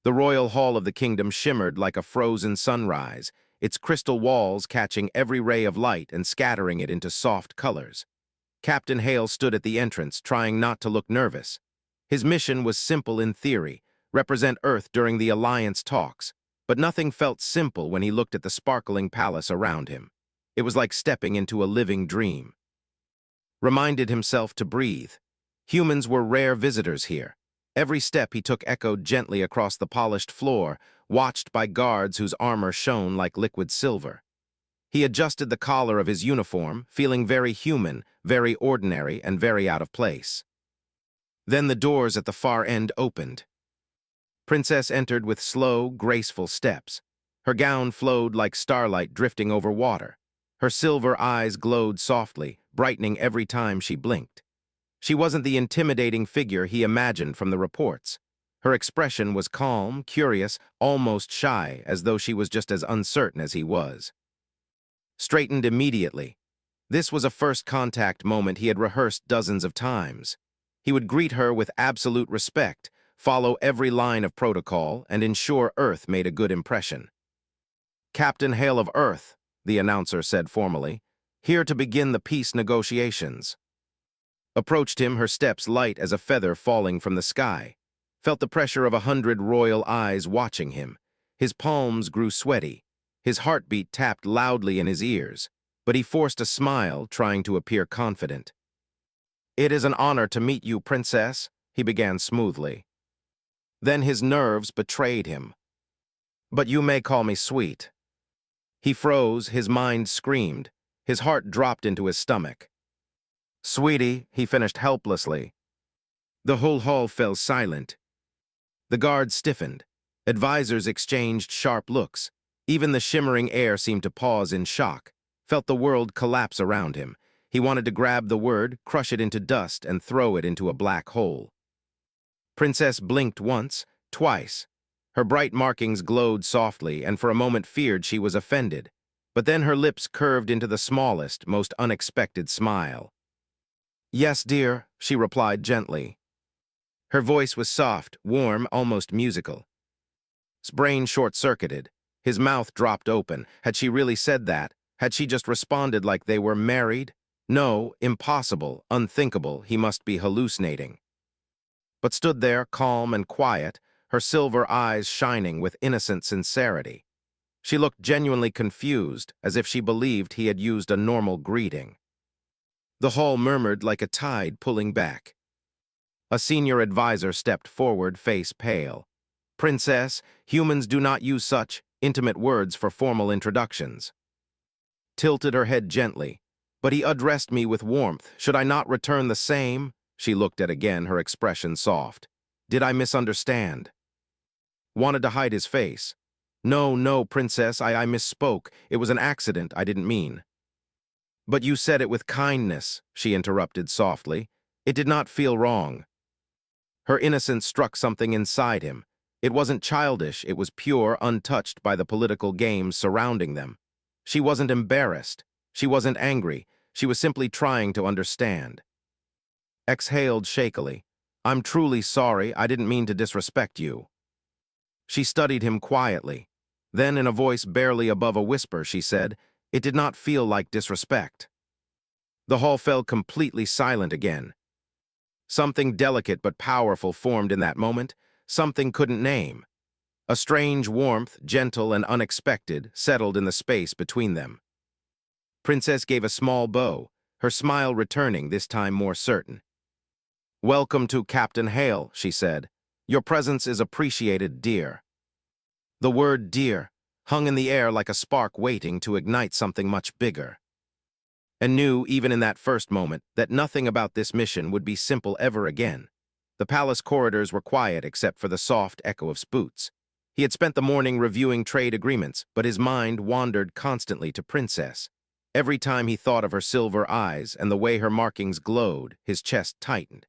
The royal hall of the kingdom shimmered like a frozen sunrise, its crystal walls catching every ray of light and scattering it into soft colors. Captain Hale stood at the entrance, trying not to look nervous. His mission was simple in theory, represent Earth during the Alliance talks, but nothing felt simple when he looked at the sparkling palace around him. It was like stepping into a living dream. Reminded himself to breathe. Humans were rare visitors here. Every step he took echoed gently across the polished floor, watched by guards whose armor shone like liquid silver. He adjusted the collar of his uniform, feeling very human, very ordinary, and very out of place. Then the doors at the far end opened. Princess entered with slow, graceful steps. Her gown flowed like starlight drifting over water. Her silver eyes glowed softly, brightening every time she blinked. She wasn't the intimidating figure he imagined from the reports. Her expression was calm, curious, almost shy, as though she was just as uncertain as he was. Straightened immediately. This was a first contact moment he had rehearsed dozens of times. He would greet her with absolute respect, follow every line of protocol, and ensure Earth made a good impression. "Captain Hale of Earth," the announcer said formally, "here to begin the peace negotiations." Approached him, her steps light as a feather falling from the sky. Felt the pressure of 100 royal eyes watching him. His palms grew sweaty. His heartbeat tapped loudly in his ears, but he forced a smile, trying to appear confident. "It is an honor to meet you, Princess," he began smoothly. Then his nerves betrayed him. "But you may call me sweet." He froze, his mind screamed. His heart dropped into his stomach. "Sweetie," he finished helplessly. The whole hall fell silent. The guards stiffened. Advisors exchanged sharp looks. Even the shimmering air seemed to pause in shock, felt the world collapse around him. He wanted to grab the word, crush it into dust, and throw it into a black hole. Princess blinked once, twice. Her bright markings glowed softly, and for a moment feared she was offended. But then her lips curved into the smallest, most unexpected smile. "Yes, dear," she replied gently. Her voice was soft, warm, almost musical. His brain short-circuited. His mouth dropped open. Had she really said that? Had she just responded like they were married? No, impossible, unthinkable, he must be hallucinating. But stood there, calm and quiet, her silver eyes shining with innocent sincerity. She looked genuinely confused, as if she believed he had used a normal greeting. The hall murmured like a tide pulling back. A senior advisor stepped forward, face pale. "Princess, humans do not use such intimate words for formal introductions." Tilted her head gently. "But he addressed me with warmth. Should I not return the same?" She looked at again, her expression soft. "Did I misunderstand?" Wanted to hide his face. "No, no, Princess, I misspoke. It was an accident, I didn't mean." "But you said it with kindness," she interrupted softly. "It did not feel wrong." Her innocence struck something inside him. It wasn't childish, it was pure, untouched by the political games surrounding them. She wasn't embarrassed. She wasn't angry. She was simply trying to understand. Exhaled shakily. "I'm truly sorry, I didn't mean to disrespect you." She studied him quietly. Then, in a voice barely above a whisper, she said, "It did not feel like disrespect." The hall fell completely silent again. Something delicate but powerful formed in that moment, something couldn't name. A strange warmth, gentle and unexpected, settled in the space between them. Princess gave a small bow, her smile returning, this time more certain. "Welcome to Captain Hale," she said. "Your presence is appreciated, dear." The word dear hung in the air like a spark waiting to ignite something much bigger. And knew, even in that first moment, that nothing about this mission would be simple ever again. The palace corridors were quiet except for the soft echo of spoots. He had spent the morning reviewing trade agreements, but his mind wandered constantly to Princess. Every time he thought of her silver eyes and the way her markings glowed, his chest tightened.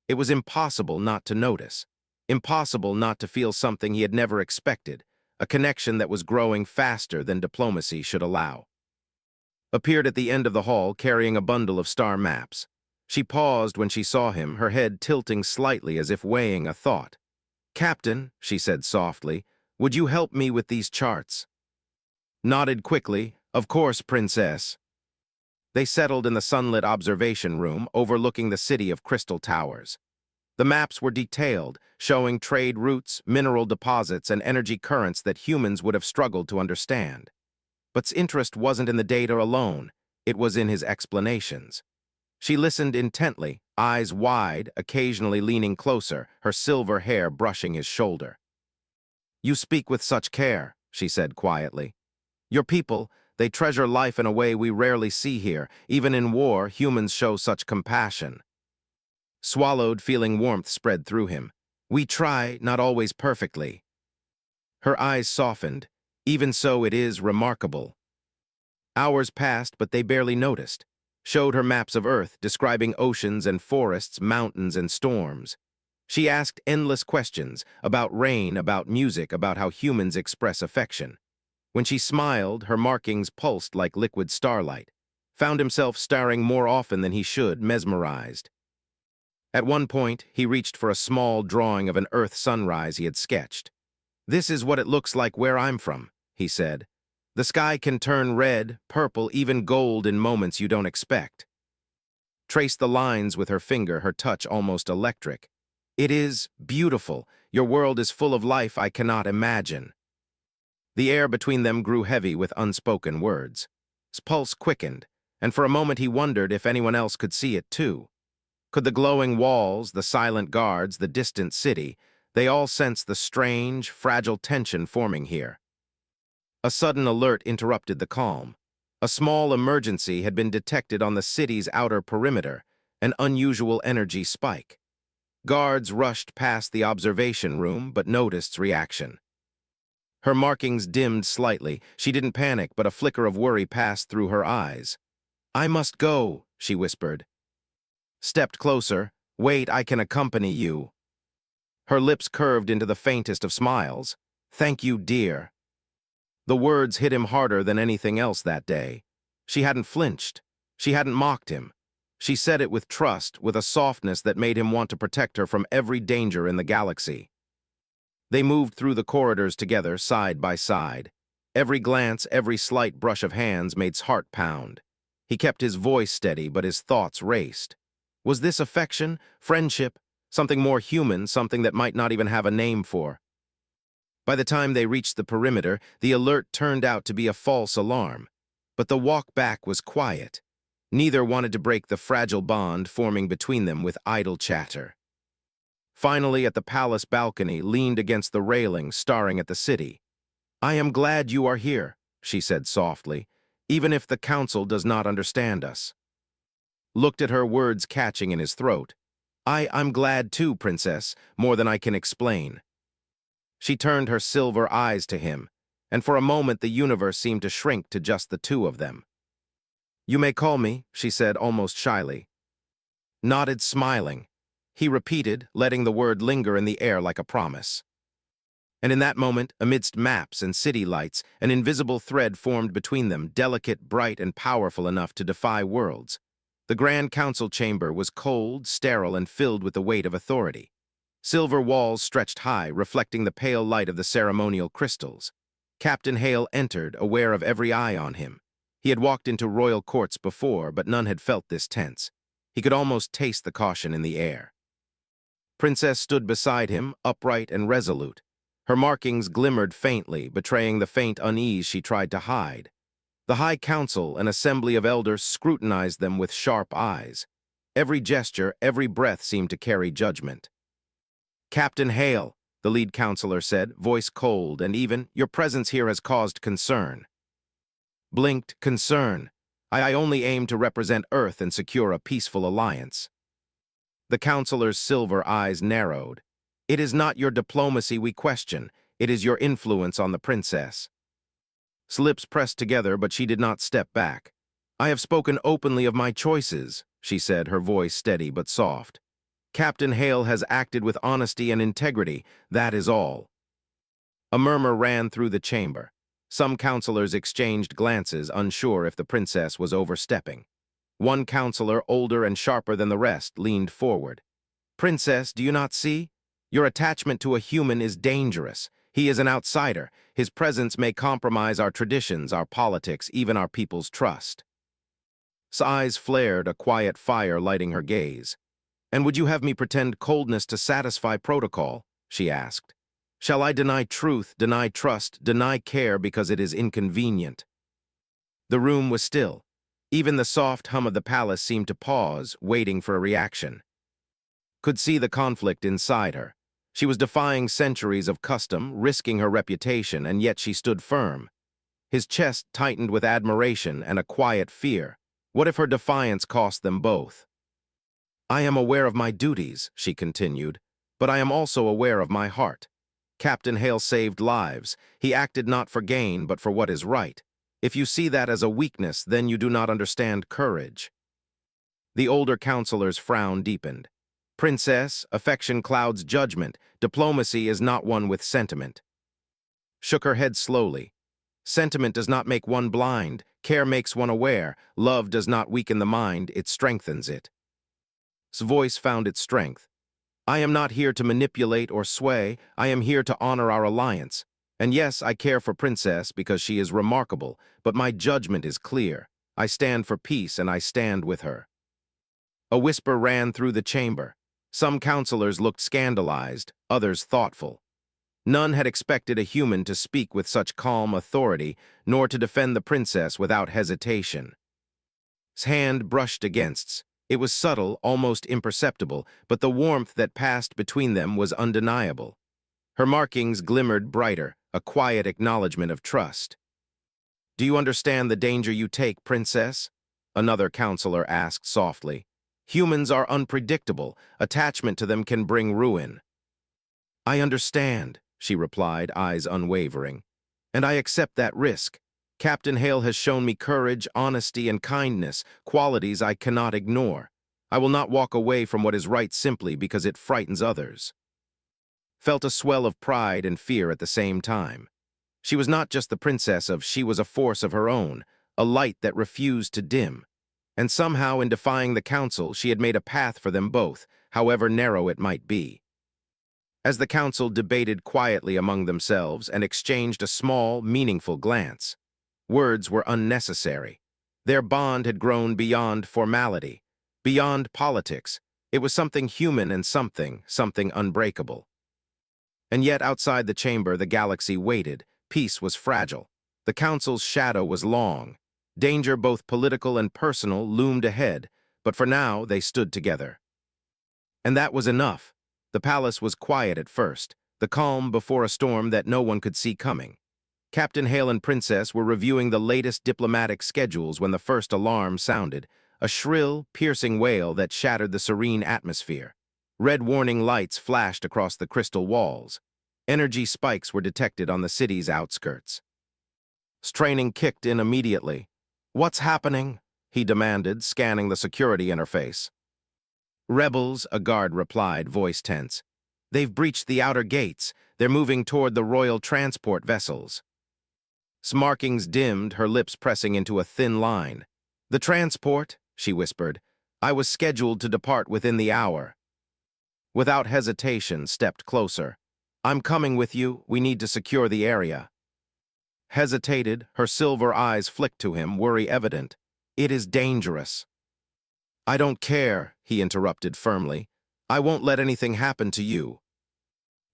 It was impossible not to notice. Impossible not to feel something he had never expected, a connection that was growing faster than diplomacy should allow. Appeared at the end of the hall carrying a bundle of star maps. She paused when she saw him, her head tilting slightly as if weighing a thought. "Captain," she said softly, "would you help me with these charts?" Nodded quickly, "Of course, Princess." They settled in the sunlit observation room overlooking the city of crystal towers. The maps were detailed, showing trade routes, mineral deposits, and energy currents that humans would have struggled to understand. But's interest wasn't in the data alone, it was in his explanations. She listened intently, eyes wide, occasionally leaning closer, her silver hair brushing his shoulder. "You speak with such care," she said quietly. "Your people, they treasure life in a way we rarely see here. Even in war, humans show such compassion." Swallowed, feeling warmth spread through him. "We try, not always perfectly." Her eyes softened. "Even so, it is remarkable." Hours passed, but they barely noticed. Showed her maps of Earth, describing oceans and forests, mountains and storms. She asked endless questions about rain, about music, about how humans express affection. When she smiled, her markings pulsed like liquid starlight. Found himself staring more often than he should, mesmerized. At one point, he reached for a small drawing of an Earth sunrise he had sketched. "This is what it looks like where I'm from," he said. "The sky can turn red, purple, even gold in moments you don't expect." Traced the lines with her finger, her touch almost electric. "It is beautiful. Your world is full of life I cannot imagine." The air between them grew heavy with unspoken words. His pulse quickened, and for a moment he wondered if anyone else could see it too. Could the glowing walls, the silent guards, the distant city, they all sensed the strange, fragile tension forming here. A sudden alert interrupted the calm. A small emergency had been detected on the city's outer perimeter, an unusual energy spike. Guards rushed past the observation room but noticed reaction. Her markings dimmed slightly. She didn't panic, but a flicker of worry passed through her eyes. "I must go," she whispered. Stepped closer. "Wait, I can accompany you." Her lips curved into the faintest of smiles. "Thank you, dear." The words hit him harder than anything else that day. She hadn't flinched. She hadn't mocked him. She said it with trust, with a softness that made him want to protect her from every danger in the galaxy. They moved through the corridors together, side by side. Every glance, every slight brush of hands made his heart pound. He kept his voice steady, but his thoughts raced. Was this affection, friendship, something more human, something that might not even have a name for? By the time they reached the perimeter, the alert turned out to be a false alarm. But the walk back was quiet. Neither wanted to break the fragile bond forming between them with idle chatter. Finally, at the palace balcony, leaned against the railing, staring at the city. "I am glad you are here," she said softly, "even if the council does not understand us." Looked at her, words catching in his throat. I'm glad too, Princess, more than I can explain." She turned her silver eyes to him, and for a moment the universe seemed to shrink to just the two of them. "You may call me," she said almost shyly. Nodded, smiling. He repeated, letting the word linger in the air like a promise. And in that moment, amidst maps and city lights, an invisible thread formed between them, delicate, bright, and powerful enough to defy worlds. The Grand Council chamber was cold, sterile, and filled with the weight of authority. Silver walls stretched high, reflecting the pale light of the ceremonial crystals. Captain Hale entered, aware of every eye on him. He had walked into royal courts before, but none had felt this tense. He could almost taste the caution in the air. Princess stood beside him, upright and resolute. Her markings glimmered faintly, betraying the faint unease she tried to hide. The High Council, an assembly of elders, scrutinized them with sharp eyes. Every gesture, every breath seemed to carry judgment. "Captain Hale," the lead counselor said, voice cold and even, "your presence here has caused concern." Blinked, "Concern? I only aim to represent Earth and secure a peaceful alliance." The counselor's silver eyes narrowed. "It is not your diplomacy we question, it is your influence on the princess." Lips pressed together, but she did not step back. "I have spoken openly of my choices," she said, her voice steady but soft. "Captain Hale has acted with honesty and integrity, that is all." A murmur ran through the chamber. Some counselors exchanged glances, unsure if the princess was overstepping. One counselor, older and sharper than the rest, leaned forward. "Princess, do you not see? Your attachment to a human is dangerous. He is an outsider. His presence may compromise our traditions, our politics, even our people's trust. His eyes flared, a quiet fire lighting her gaze. "And would you have me pretend coldness to satisfy protocol?" she asked. "Shall I deny truth, deny trust, deny care because it is inconvenient?" The room was still. Even the soft hum of the palace seemed to pause, waiting for a reaction. Could see the conflict inside her. She was defying centuries of custom, risking her reputation, and yet she stood firm. His chest tightened with admiration and a quiet fear. What if her defiance cost them both? "I am aware of my duties," she continued, "but I am also aware of my heart. Captain Hale saved lives. He acted not for gain, but for what is right. If you see that as a weakness, then you do not understand courage." The older counselor's frown deepened. "Princess, affection clouds judgment. Diplomacy is not one with sentiment." Shook her head slowly. "Sentiment does not make one blind. Care makes one aware. Love does not weaken the mind, it strengthens it." His voice found its strength. "I am not here to manipulate or sway. I am here to honor our alliance. And yes, I care for Princess because she is remarkable, but my judgment is clear. I stand for peace and I stand with her." A whisper ran through the chamber. Some counselors looked scandalized, others thoughtful. None had expected a human to speak with such calm authority, nor to defend the princess without hesitation. His hand brushed against. It was subtle, almost imperceptible, but the warmth that passed between them was undeniable. Her markings glimmered brighter, a quiet acknowledgement of trust. "Do you understand the danger you take, Princess?" another counselor asked softly. "Humans are unpredictable. Attachment to them can bring ruin." "I understand," she replied, eyes unwavering. "And I accept that risk. Captain Hale has shown me courage, honesty, and kindness, qualities I cannot ignore. I will not walk away from what is right simply because it frightens others." Felt a swell of pride and fear at the same time. She was not just the princess she was a force of her own, a light that refused to dim. And somehow, in defying the council, she had made a path for them both, however narrow it might be. As the council debated quietly among themselves and exchanged a small, meaningful glance, words were unnecessary. Their bond had grown beyond formality, beyond politics. It was something human and something unbreakable. And yet outside the chamber, the galaxy waited. Peace was fragile. The council's shadow was long. Danger, both political and personal, loomed ahead, but for now they stood together. And that was enough. The palace was quiet at first, the calm before a storm that no one could see coming. Captain Hale and Princess were reviewing the latest diplomatic schedules when the first alarm sounded, a shrill, piercing wail that shattered the serene atmosphere. Red warning lights flashed across the crystal walls. Energy spikes were detected on the city's outskirts. Straining kicked in immediately. "What's happening?" he demanded, scanning the security interface. "Rebels," a guard replied, voice tense. "They've breached the outer gates. They're moving toward the royal transport vessels." Markings dimmed, her lips pressing into a thin line. "The transport," she whispered. "I was scheduled to depart within the hour." Without hesitation, stepped closer. "I'm coming with you. We need to secure the area." Hesitated, her silver eyes flicked to him, worry evident. "It is dangerous." "I don't care," he interrupted firmly. "I won't let anything happen to you."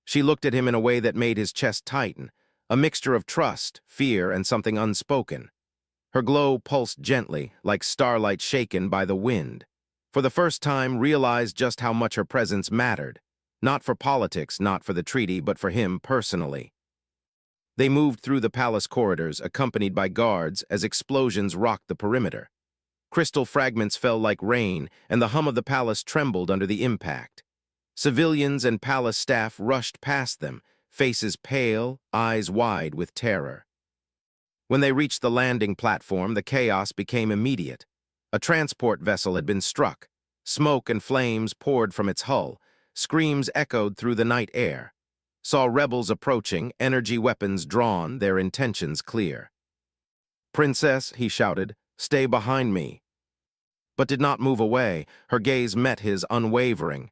She looked at him in a way that made his chest tighten, a mixture of trust, fear, and something unspoken. Her glow pulsed gently, like starlight shaken by the wind. For the first time, realized just how much her presence mattered. Not for politics, not for the treaty, but for him personally. They moved through the palace corridors, accompanied by guards, as explosions rocked the perimeter. Crystal fragments fell like rain, and the hum of the palace trembled under the impact. Civilians and palace staff rushed past them, faces pale, eyes wide with terror. When they reached the landing platform, the chaos became immediate. A transport vessel had been struck. Smoke and flames poured from its hull. Screams echoed through the night air. Saw rebels approaching, energy weapons drawn, their intentions clear. "Princess," he shouted, "stay behind me." But did not move away. Her gaze met his, unwavering.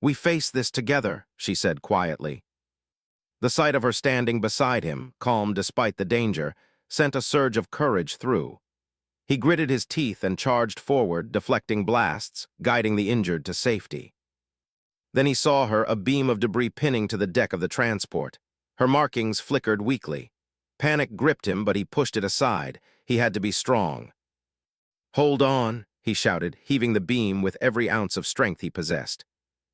"We face this together," she said quietly. The sight of her standing beside him, calm despite the danger, sent a surge of courage through. He gritted his teeth and charged forward, deflecting blasts, guiding the injured to safety. Then he saw her, a beam of debris pinning to the deck of the transport. Her markings flickered weakly. Panic gripped him, but he pushed it aside. He had to be strong. "Hold on," he shouted, heaving the beam with every ounce of strength he possessed.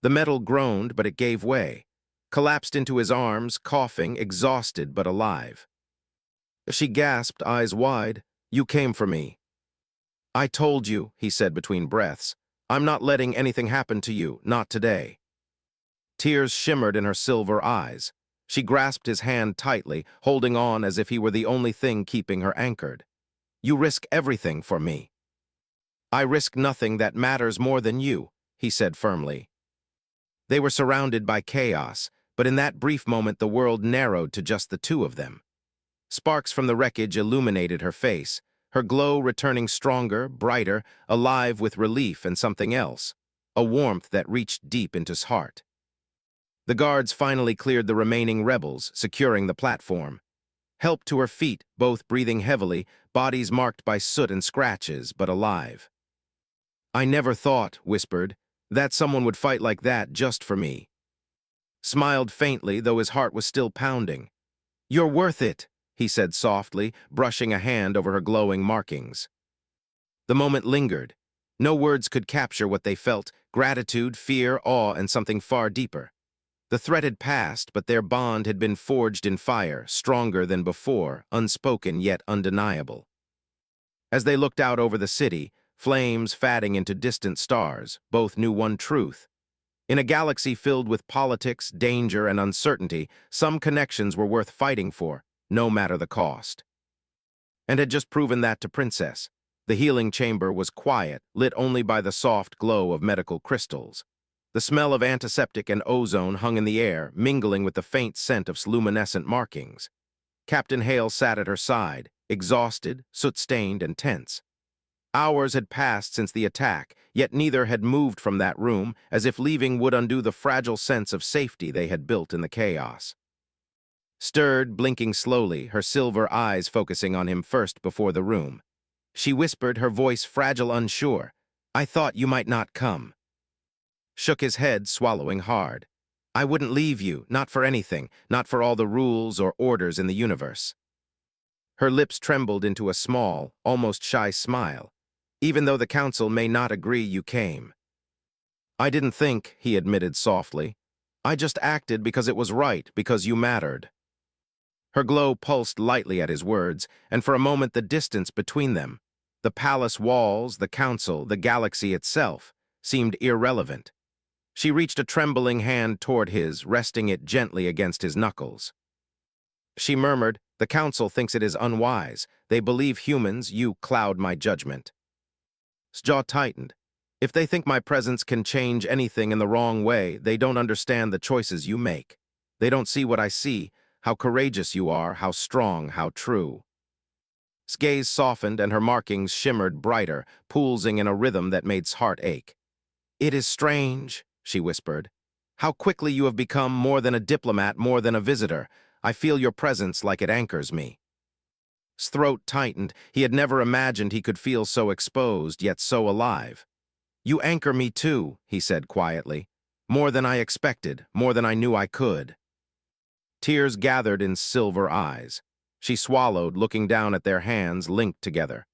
The metal groaned, but it gave way, collapsed into his arms, coughing, exhausted but alive. She gasped, eyes wide. "You came for me." "I told you," he said between breaths. "I'm not letting anything happen to you, not today." Tears shimmered in her silver eyes. She grasped his hand tightly, holding on as if he were the only thing keeping her anchored. "You risk everything for me." "I risk nothing that matters more than you," he said firmly. They were surrounded by chaos, but in that brief moment the world narrowed to just the two of them. Sparks from the wreckage illuminated her face, her glow returning stronger, brighter, alive with relief and something else, a warmth that reached deep into his heart. The guards finally cleared the remaining rebels, securing the platform. Helped to her feet, both breathing heavily, bodies marked by soot and scratches, but alive. "I never thought," whispered, "that someone would fight like that just for me." Smiled faintly, though his heart was still pounding. "You're worth it," he said softly, brushing a hand over her glowing markings. The moment lingered. No words could capture what they felt: gratitude, fear, awe, and something far deeper. The threat had passed, but their bond had been forged in fire, stronger than before, unspoken yet undeniable. As they looked out over the city, flames fatting into distant stars, both knew one truth. In a galaxy filled with politics, danger, and uncertainty, some connections were worth fighting for, no matter the cost. And had just proven that to Princess. The healing chamber was quiet, lit only by the soft glow of medical crystals. The smell of antiseptic and ozone hung in the air, mingling with the faint scent of luminescent markings. Captain Hale sat at her side, exhausted, soot-stained, and tense. Hours had passed since the attack, yet neither had moved from that room, as if leaving would undo the fragile sense of safety they had built in the chaos. Stirred, blinking slowly, her silver eyes focusing on him first before the room. She whispered, her voice fragile, unsure, "I thought you might not come." Shook his head, swallowing hard. "I wouldn't leave you, not for anything, not for all the rules or orders in the universe." Her lips trembled into a small, almost shy smile. "Even though the council may not agree, you came." "I didn't think," he admitted softly. "I just acted because it was right, because you mattered." Her glow pulsed lightly at his words, and for a moment the distance between them, the palace walls, the council, the galaxy itself, seemed irrelevant. She reached a trembling hand toward his, resting it gently against his knuckles. She murmured, "The council thinks it is unwise. They believe humans, you cloud my judgment." His jaw tightened. "If they think my presence can change anything in the wrong way, they don't understand the choices you make. They don't see what I see, how courageous you are, how strong, how true." His gaze softened and her markings shimmered brighter, pulsing in a rhythm that made his heart ache. "It is strange," she whispered. "How quickly you have become more than a diplomat, more than a visitor. I feel your presence like it anchors me." His throat tightened. He had never imagined he could feel so exposed, yet so alive. "You anchor me too," he said quietly. "More than I expected, more than I knew I could." Tears gathered in silver eyes. She swallowed, looking down at their hands linked together.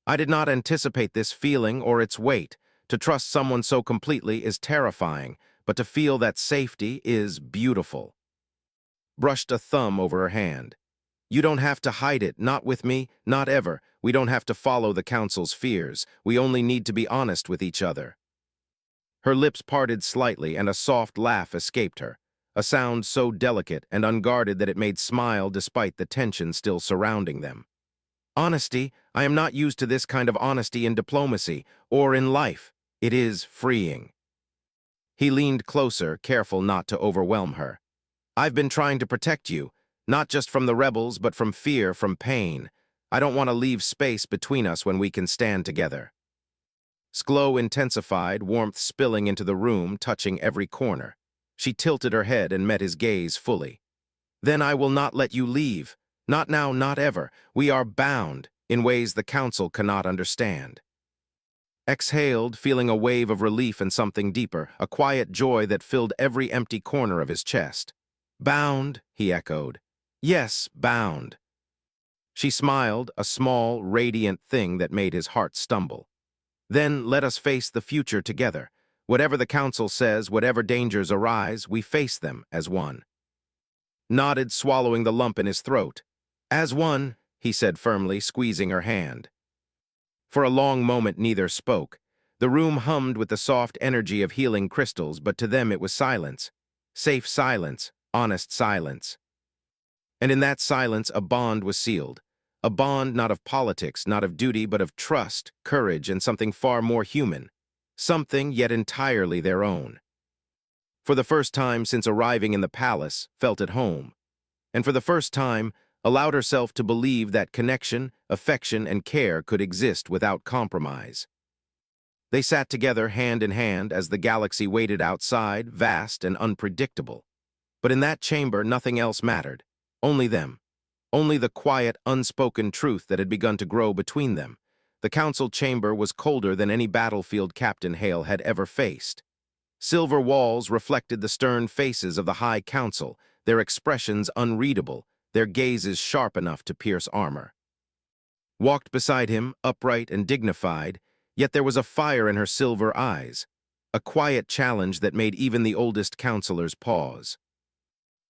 "I did not anticipate this feeling or its weight. To trust someone so completely is terrifying, but to feel that safety is beautiful." Brushed a thumb over her hand. "You don't have to hide it, not with me, not ever. We don't have to follow the council's fears. We only need to be honest with each other." Her lips parted slightly and a soft laugh escaped her, a sound so delicate and unguarded that it made smile despite the tension still surrounding them. "Honesty, I am not used to this kind of honesty in diplomacy or in life. It is freeing." He leaned closer, careful not to overwhelm her. "I've been trying to protect you, not just from the rebels, but from fear, from pain. I don't want to leave space between us when we can stand together." Glow intensified, warmth spilling into the room, touching every corner. She tilted her head and met his gaze fully. "Then I will not let you leave. Not now, not ever. We are bound in ways the council cannot understand." Exhaled, feeling a wave of relief and something deeper, a quiet joy that filled every empty corner of his chest. "Bound," he echoed. "Yes, bound." She smiled, a small, radiant thing that made his heart stumble. "Then let us face the future together. Whatever the council says, whatever dangers arise, we face them as one." Nodded, swallowing the lump in his throat. "As one," he said firmly, squeezing her hand. For a long moment neither spoke. The room hummed with the soft energy of healing crystals, but to them it was silence. Safe silence, honest silence. And in that silence a bond was sealed. A bond not of politics, not of duty, but of trust, courage, and something far more human. Something yet entirely their own. For the first time since arriving in the palace, felt at home. And for the first time, allowed herself to believe that connection, affection, and care could exist without compromise. They sat together hand in hand as the galaxy waited outside, vast and unpredictable. But in that chamber, nothing else mattered. Only them. Only the quiet, unspoken truth that had begun to grow between them. The council chamber was colder than any battlefield Captain Hale had ever faced. Silver walls reflected the stern faces of the High Council, their expressions unreadable, their gazes sharp enough to pierce armor. Walked beside him, upright and dignified, yet there was a fire in her silver eyes, a quiet challenge that made even the oldest counselors pause.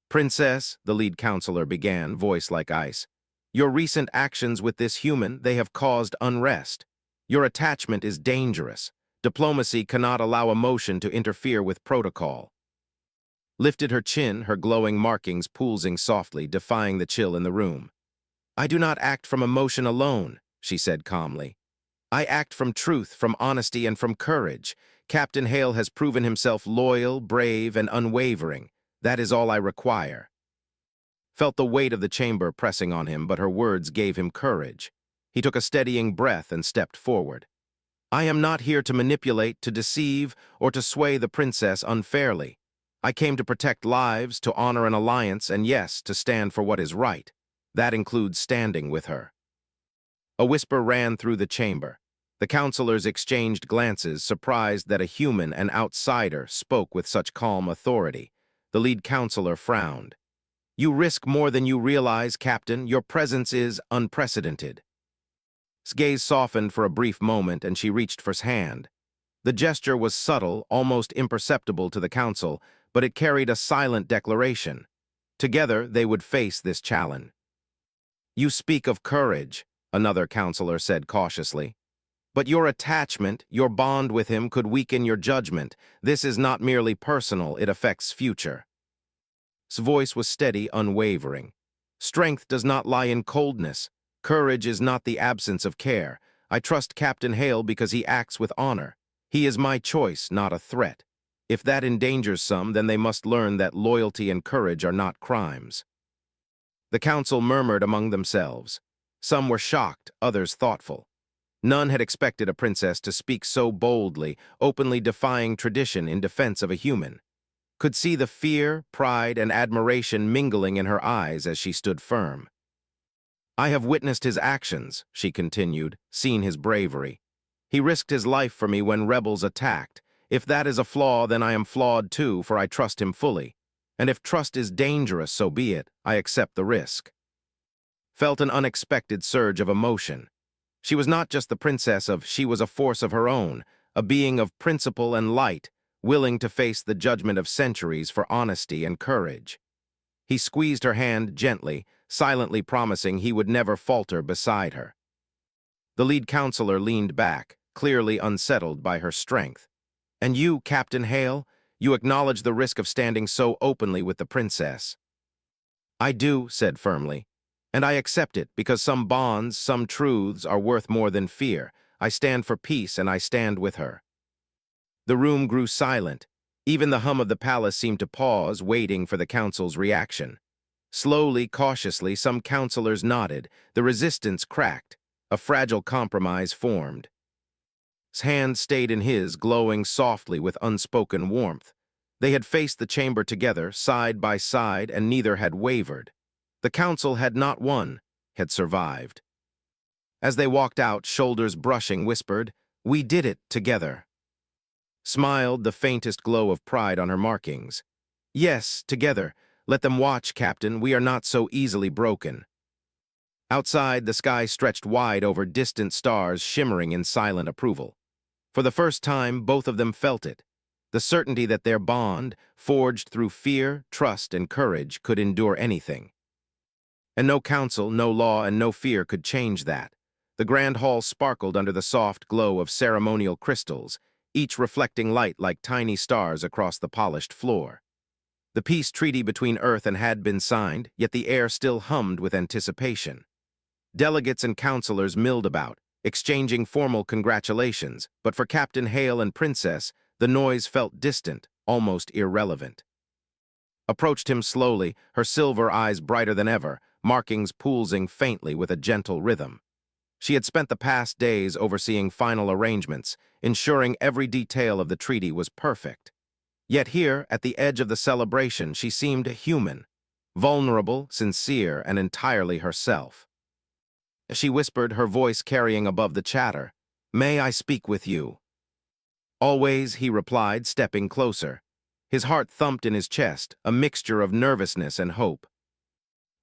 "Princess," the lead counselor began, voice like ice, "your recent actions with this human, they have caused unrest. Your attachment is dangerous. Diplomacy cannot allow emotion to interfere with protocol." Lifted her chin, her glowing markings pulsing softly, defying the chill in the room. "I do not act from emotion alone," she said calmly. "I act from truth, from honesty, and from courage. Captain Hale has proven himself loyal, brave, and unwavering. That is all I require." Felt the weight of the chamber pressing on him, but her words gave him courage. He took a steadying breath and stepped forward. "I am not here to manipulate, to deceive, or to sway the princess unfairly. I came to protect lives, to honor an alliance, and yes, to stand for what is right. That includes standing with her." A whisper ran through the chamber. The counselors exchanged glances, surprised that a human, an outsider, spoke with such calm authority. The lead counselor frowned. "You risk more than you realize, Captain. Your presence is unprecedented." His gaze softened for a brief moment, and she reached for his hand. The gesture was subtle, almost imperceptible to the council, but it carried a silent declaration. Together, they would face this challenge. "You speak of courage," another counselor said cautiously. "But your attachment, your bond with him could weaken your judgment. This is not merely personal, it affects future." His voice was steady, unwavering. "Strength does not lie in coldness. Courage is not the absence of care. I trust Captain Hale because he acts with honor. He is my choice, not a threat. If that endangers some, then they must learn that loyalty and courage are not crimes." The council murmured among themselves. Some were shocked, others thoughtful. None had expected a princess to speak so boldly, openly defying tradition in defense of a human. Could see the fear, pride, and admiration mingling in her eyes as she stood firm. "I have witnessed his actions," she continued, seen his bravery. "He risked his life for me when rebels attacked. If that is a flaw, then I am flawed too, for I trust him fully. And if trust is dangerous, so be it. I accept the risk." Felt an unexpected surge of emotion. She was not just the princess she was a force of her own, a being of principle and light, willing to face the judgment of centuries for honesty and courage. He squeezed her hand gently, silently promising he would never falter beside her. The lead counselor leaned back, clearly unsettled by her strength. "And you, Captain Hale, you acknowledge the risk of standing so openly with the princess." "I do," said firmly. "And I accept it because some bonds, some truths are worth more than fear. I stand for peace and I stand with her." The room grew silent. Even the hum of the palace seemed to pause, waiting for the council's reaction. Slowly, cautiously, some counselors nodded. The resistance cracked. A fragile compromise formed. His hand stayed in his, glowing softly with unspoken warmth. They had faced the chamber together, side by side, and neither had wavered. The council had not won, had survived. As they walked out, shoulders brushing, whispered, "We did it together." Smiled, the faintest glow of pride on her markings. "Yes, together. Let them watch, Captain. We are not so easily broken." Outside, the sky stretched wide over distant stars, shimmering in silent approval. For the first time, both of them felt it. The certainty that their bond, forged through fear, trust, and courage, could endure anything. And no council, no law, and no fear could change that. The grand hall sparkled under the soft glow of ceremonial crystals, each reflecting light like tiny stars across the polished floor. The peace treaty between Earth and had been signed, yet the air still hummed with anticipation. Delegates and counselors milled about, exchanging formal congratulations, but for Captain Hale and Princess, the noise felt distant, almost irrelevant. Approached him slowly, her silver eyes brighter than ever, markings pulsing faintly with a gentle rhythm. She had spent the past days overseeing final arrangements, ensuring every detail of the treaty was perfect. Yet here, at the edge of the celebration, she seemed human, vulnerable, sincere, and entirely herself. She whispered, her voice carrying above the chatter, "May I speak with you?" "Always," he replied, stepping closer. His heart thumped in his chest, a mixture of nervousness and hope.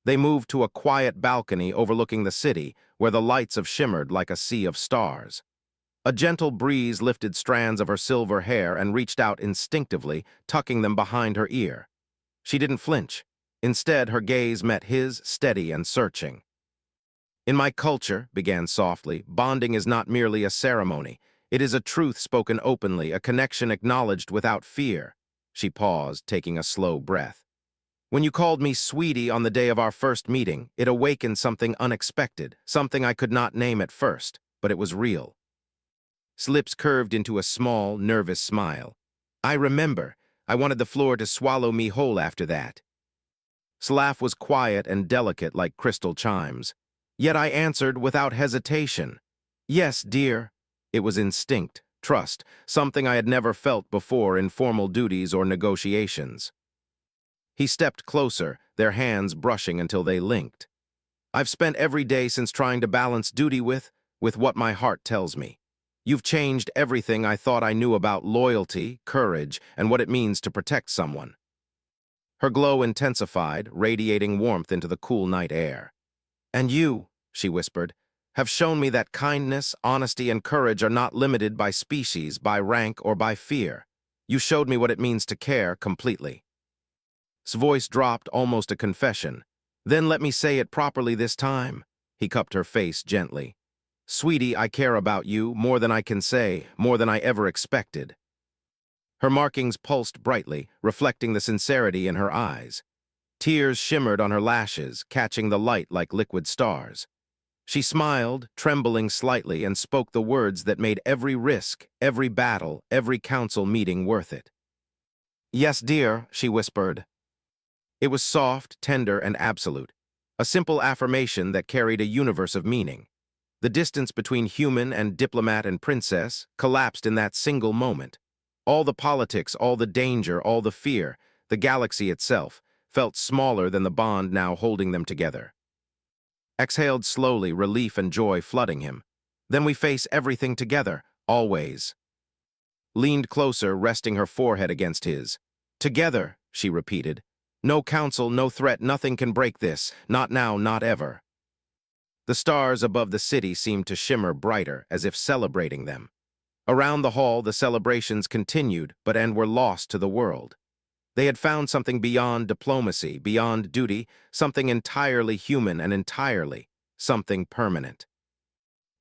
They moved to a quiet balcony overlooking the city, where the lights shimmered like a sea of stars. A gentle breeze lifted strands of her silver hair and reached out instinctively, tucking them behind her ear. She didn't flinch. Instead, her gaze met his, steady and searching. "In my culture," began softly, "bonding is not merely a ceremony. It is a truth spoken openly, a connection acknowledged without fear." She paused, taking a slow breath. "When you called me sweetie on the day of our first meeting, it awakened something unexpected, something I could not name at first, but it was real." His lips curved into a small, nervous smile. "I remember. I wanted the floor to swallow me whole after that." His laugh was quiet and delicate like crystal chimes. Yet I answered without hesitation. "Yes, dear." It was instinct, trust, something I had never felt before in formal duties or negotiations. He stepped closer, their hands brushing until they linked. "I've spent every day since trying to balance duty with what my heart tells me. You've changed everything I thought I knew about loyalty, courage, and what it means to protect someone." Her glow intensified, radiating warmth into the cool night air. "And you," she whispered, "have shown me that kindness, honesty, and courage are not limited by species, by rank, or by fear. You showed me what it means to care completely." His voice dropped, almost a confession. "Then let me say it properly this time." He cupped her face gently. "Sweetie, I care about you, more than I can say, more than I ever expected." Her markings pulsed brightly, reflecting the sincerity in her eyes. Tears shimmered on her lashes, catching the light like liquid stars. She smiled, trembling slightly, and spoke the words that made every risk, every battle, every council meeting worth it. "Yes, dear," she whispered. It was soft, tender, and absolute, a simple affirmation that carried a universe of meaning. The distance between human and diplomat and princess collapsed in that single moment. All the politics, all the danger, all the fear, the galaxy itself, felt smaller than the bond now holding them together. Exhaled slowly, relief and joy flooding him. "Then we face everything together, always." Leaned closer, resting her forehead against his. "Together," she repeated. "No council, no threat, nothing can break this. Not now, not ever." The stars above the city seemed to shimmer brighter, as if celebrating them. Around the hall, the celebrations continued, and were lost to the world. They had found something beyond diplomacy, beyond duty, something entirely human and something permanent.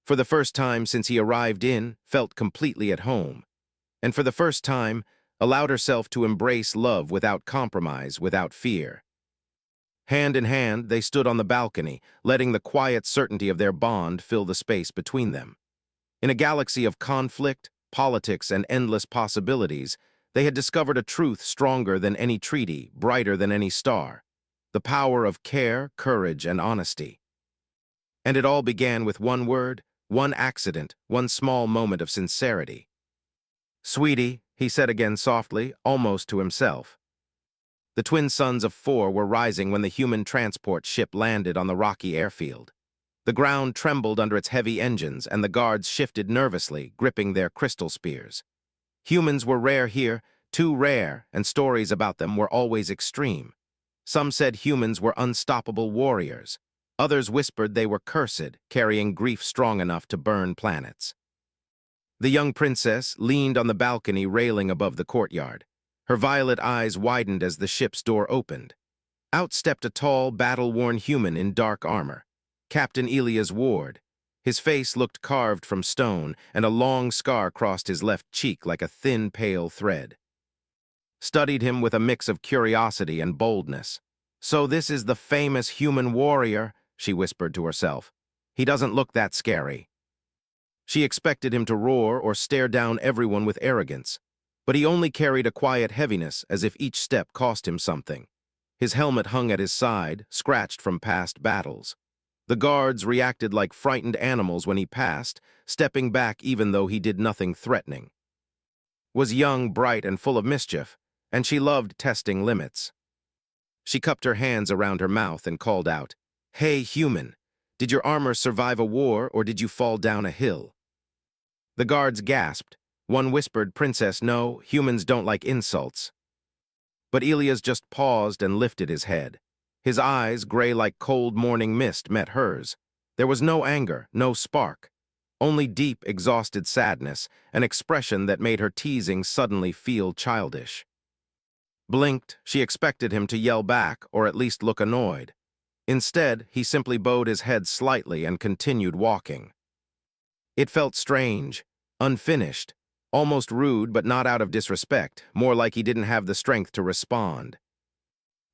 For the first time since he arrived felt completely at home. And for the first time, allowed herself to embrace love without compromise, without fear. Hand in hand, they stood on the balcony, letting the quiet certainty of their bond fill the space between them. In a galaxy of conflict, politics, and endless possibilities, they had discovered a truth stronger than any treaty, brighter than any star: the power of care, courage, and honesty. And it all began with one word: One accident, one small moment of sincerity. "Sweetie," he said again softly, almost to himself. The twin suns of 4 were rising when the human transport ship landed on the rocky airfield. The ground trembled under its heavy engines, and the guards shifted nervously, gripping their crystal spears. Humans were rare here, too rare, and stories about them were always extreme. Some said humans were unstoppable warriors. Others whispered they were cursed, carrying grief strong enough to burn planets. The young princess leaned on the balcony railing above the courtyard. Her violet eyes widened as the ship's door opened. Out stepped a tall, battle-worn human in dark armor. Captain Elias Ward. His face looked carved from stone, and a long scar crossed his left cheek like a thin, pale thread. Studied him with a mix of curiosity and boldness. "So this is the famous human warrior," she whispered to herself. "He doesn't look that scary." She expected him to roar or stare down everyone with arrogance, but he only carried a quiet heaviness as if each step cost him something. His helmet hung at his side, scratched from past battles. The guards reacted like frightened animals when he passed, stepping back even though he did nothing threatening. Was young, bright, and full of mischief, and she loved testing limits. She cupped her hands around her mouth and called out, "Hey, human, did your armor survive a war or did you fall down a hill?" The guards gasped. One whispered, "Princess, no, humans don't like insults." But Elias just paused and lifted his head. His eyes, gray like cold morning mist, met hers. There was no anger, no spark. Only deep, exhausted sadness, an expression that made her teasing suddenly feel childish. Blinked, she expected him to yell back or at least look annoyed. Instead, he simply bowed his head slightly and continued walking. It felt strange, unfinished, almost rude but not out of disrespect, more like he didn't have the strength to respond.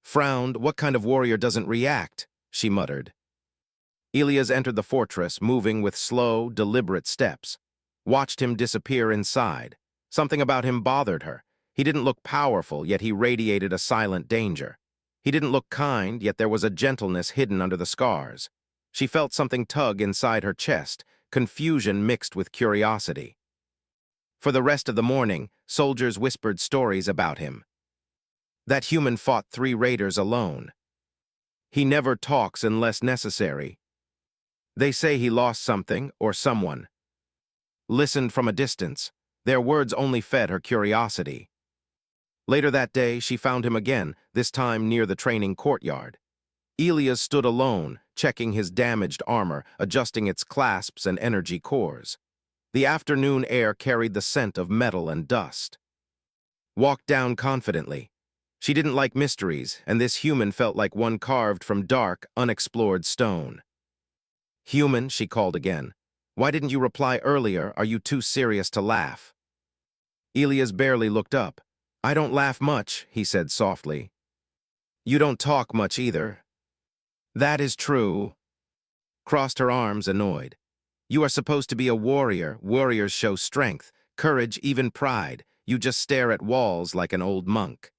Frowned, "What kind of warrior doesn't react?" she muttered. Elias entered the fortress, moving with slow, deliberate steps. Watched him disappear inside. Something about him bothered her. He didn't look powerful, yet he radiated a silent danger. He didn't look kind, yet there was a gentleness hidden under the scars. She felt something tug inside her chest, confusion mixed with curiosity. For the rest of the morning, soldiers whispered stories about him. That human fought 3 raiders alone. He never talks unless necessary. They say he lost something or someone. Listened from a distance. Their words only fed her curiosity. Later that day, she found him again, this time near the training courtyard. Elias stood alone, checking his damaged armor, adjusting its clasps and energy cores. The afternoon air carried the scent of metal and dust. Walked down confidently. She didn't like mysteries, and this human felt like one carved from dark, unexplored stone. "Human," she called again. "Why didn't you reply earlier? Are you too serious to laugh?" Elias barely looked up. "I don't laugh much," he said softly. "You don't talk much either." "That is true." Crossed her arms, annoyed. "You are supposed to be a warrior. Warriors show strength, courage, even pride. You just stare at walls like an old monk."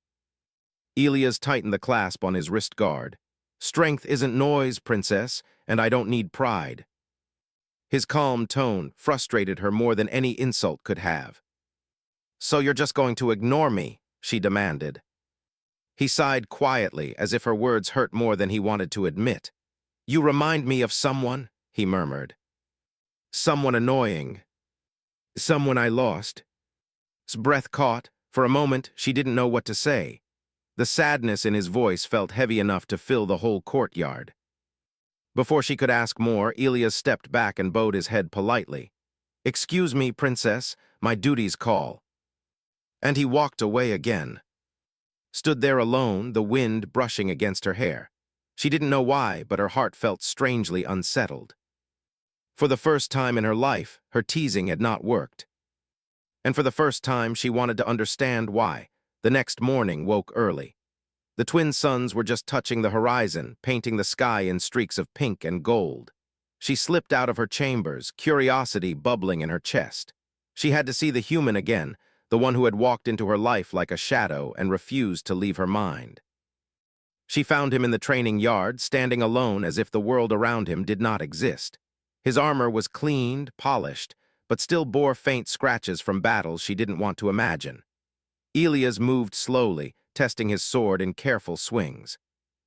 Elias tightened the clasp on his wrist guard. "Strength isn't noise, princess, and I don't need pride." His calm tone frustrated her more than any insult could have. "So you're just going to ignore me?" she demanded. He sighed quietly, as if her words hurt more than he wanted to admit. "You remind me of someone," he murmured. "Someone annoying. Someone I lost." His breath caught. For a moment, she didn't know what to say. The sadness in his voice felt heavy enough to fill the whole courtyard. Before she could ask more, Elias stepped back and bowed his head politely. "Excuse me, princess, my duties call." And he walked away again. Stood there alone, the wind brushing against her hair. She didn't know why, but her heart felt strangely unsettled. For the first time in her life, her teasing had not worked. And for the first time, she wanted to understand why. The next morning woke early. The twin suns were just touching the horizon, painting the sky in streaks of pink and gold. She slipped out of her chambers, curiosity bubbling in her chest. She had to see the human again, the one who had walked into her life like a shadow and refused to leave her mind. She found him in the training yard, standing alone as if the world around him did not exist. His armor was cleaned, polished, but still bore faint scratches from battles she didn't want to imagine. Elias moved slowly, testing his sword in careful swings.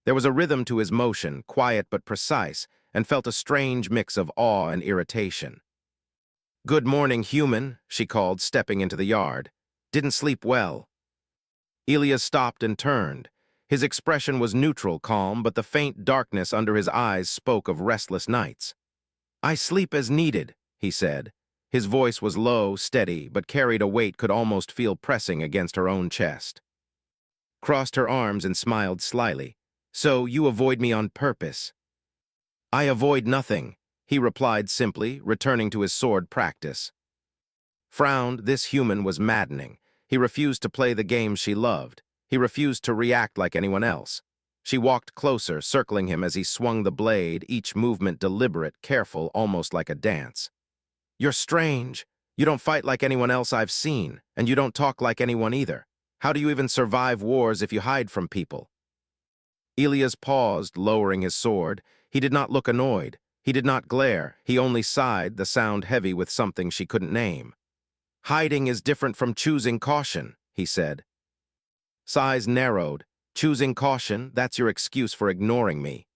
There was a rhythm to his motion, quiet but precise, and felt a strange mix of awe and irritation. "Good morning, human," she called, stepping into the yard. "Didn't sleep well." Elias stopped and turned. His expression was neutral, calm, but the faint darkness under his eyes spoke of restless nights. "I sleep as needed," he said. His voice was low, steady, but carried a weight could almost feel pressing against her own chest. Crossed her arms and smiled slyly. "So you avoid me on purpose?" "I avoid nothing," he replied simply, returning to his sword practice. Frowned, this human was maddening. He refused to play the games she loved. He refused to react like anyone else. She walked closer, circling him as he swung the blade, each movement deliberate, careful, almost like a dance. "You're strange. You don't fight like anyone else I've seen, and you don't talk like anyone either. How do you even survive wars if you hide from people?" Elias paused, lowering his sword. He did not look annoyed. He did not glare. He only sighed, the sound heavy with something she couldn't name. "Hiding is different from choosing caution," he said. Sighs narrowed. "Choosing caution, that's your excuse for ignoring me."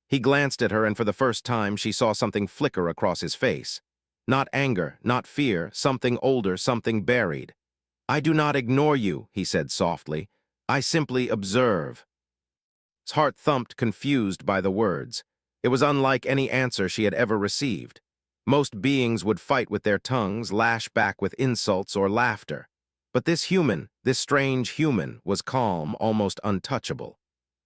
He glanced at her, and for the first time she saw something flicker across his face. Not anger, not fear, something older, something buried. "I do not ignore you," he said softly. "I simply observe." His heart thumped, confused by the words. It was unlike any answer she had ever received. Most beings would fight with their tongues, lash back with insults or laughter. But this human, this strange human, was calm, almost untouchable.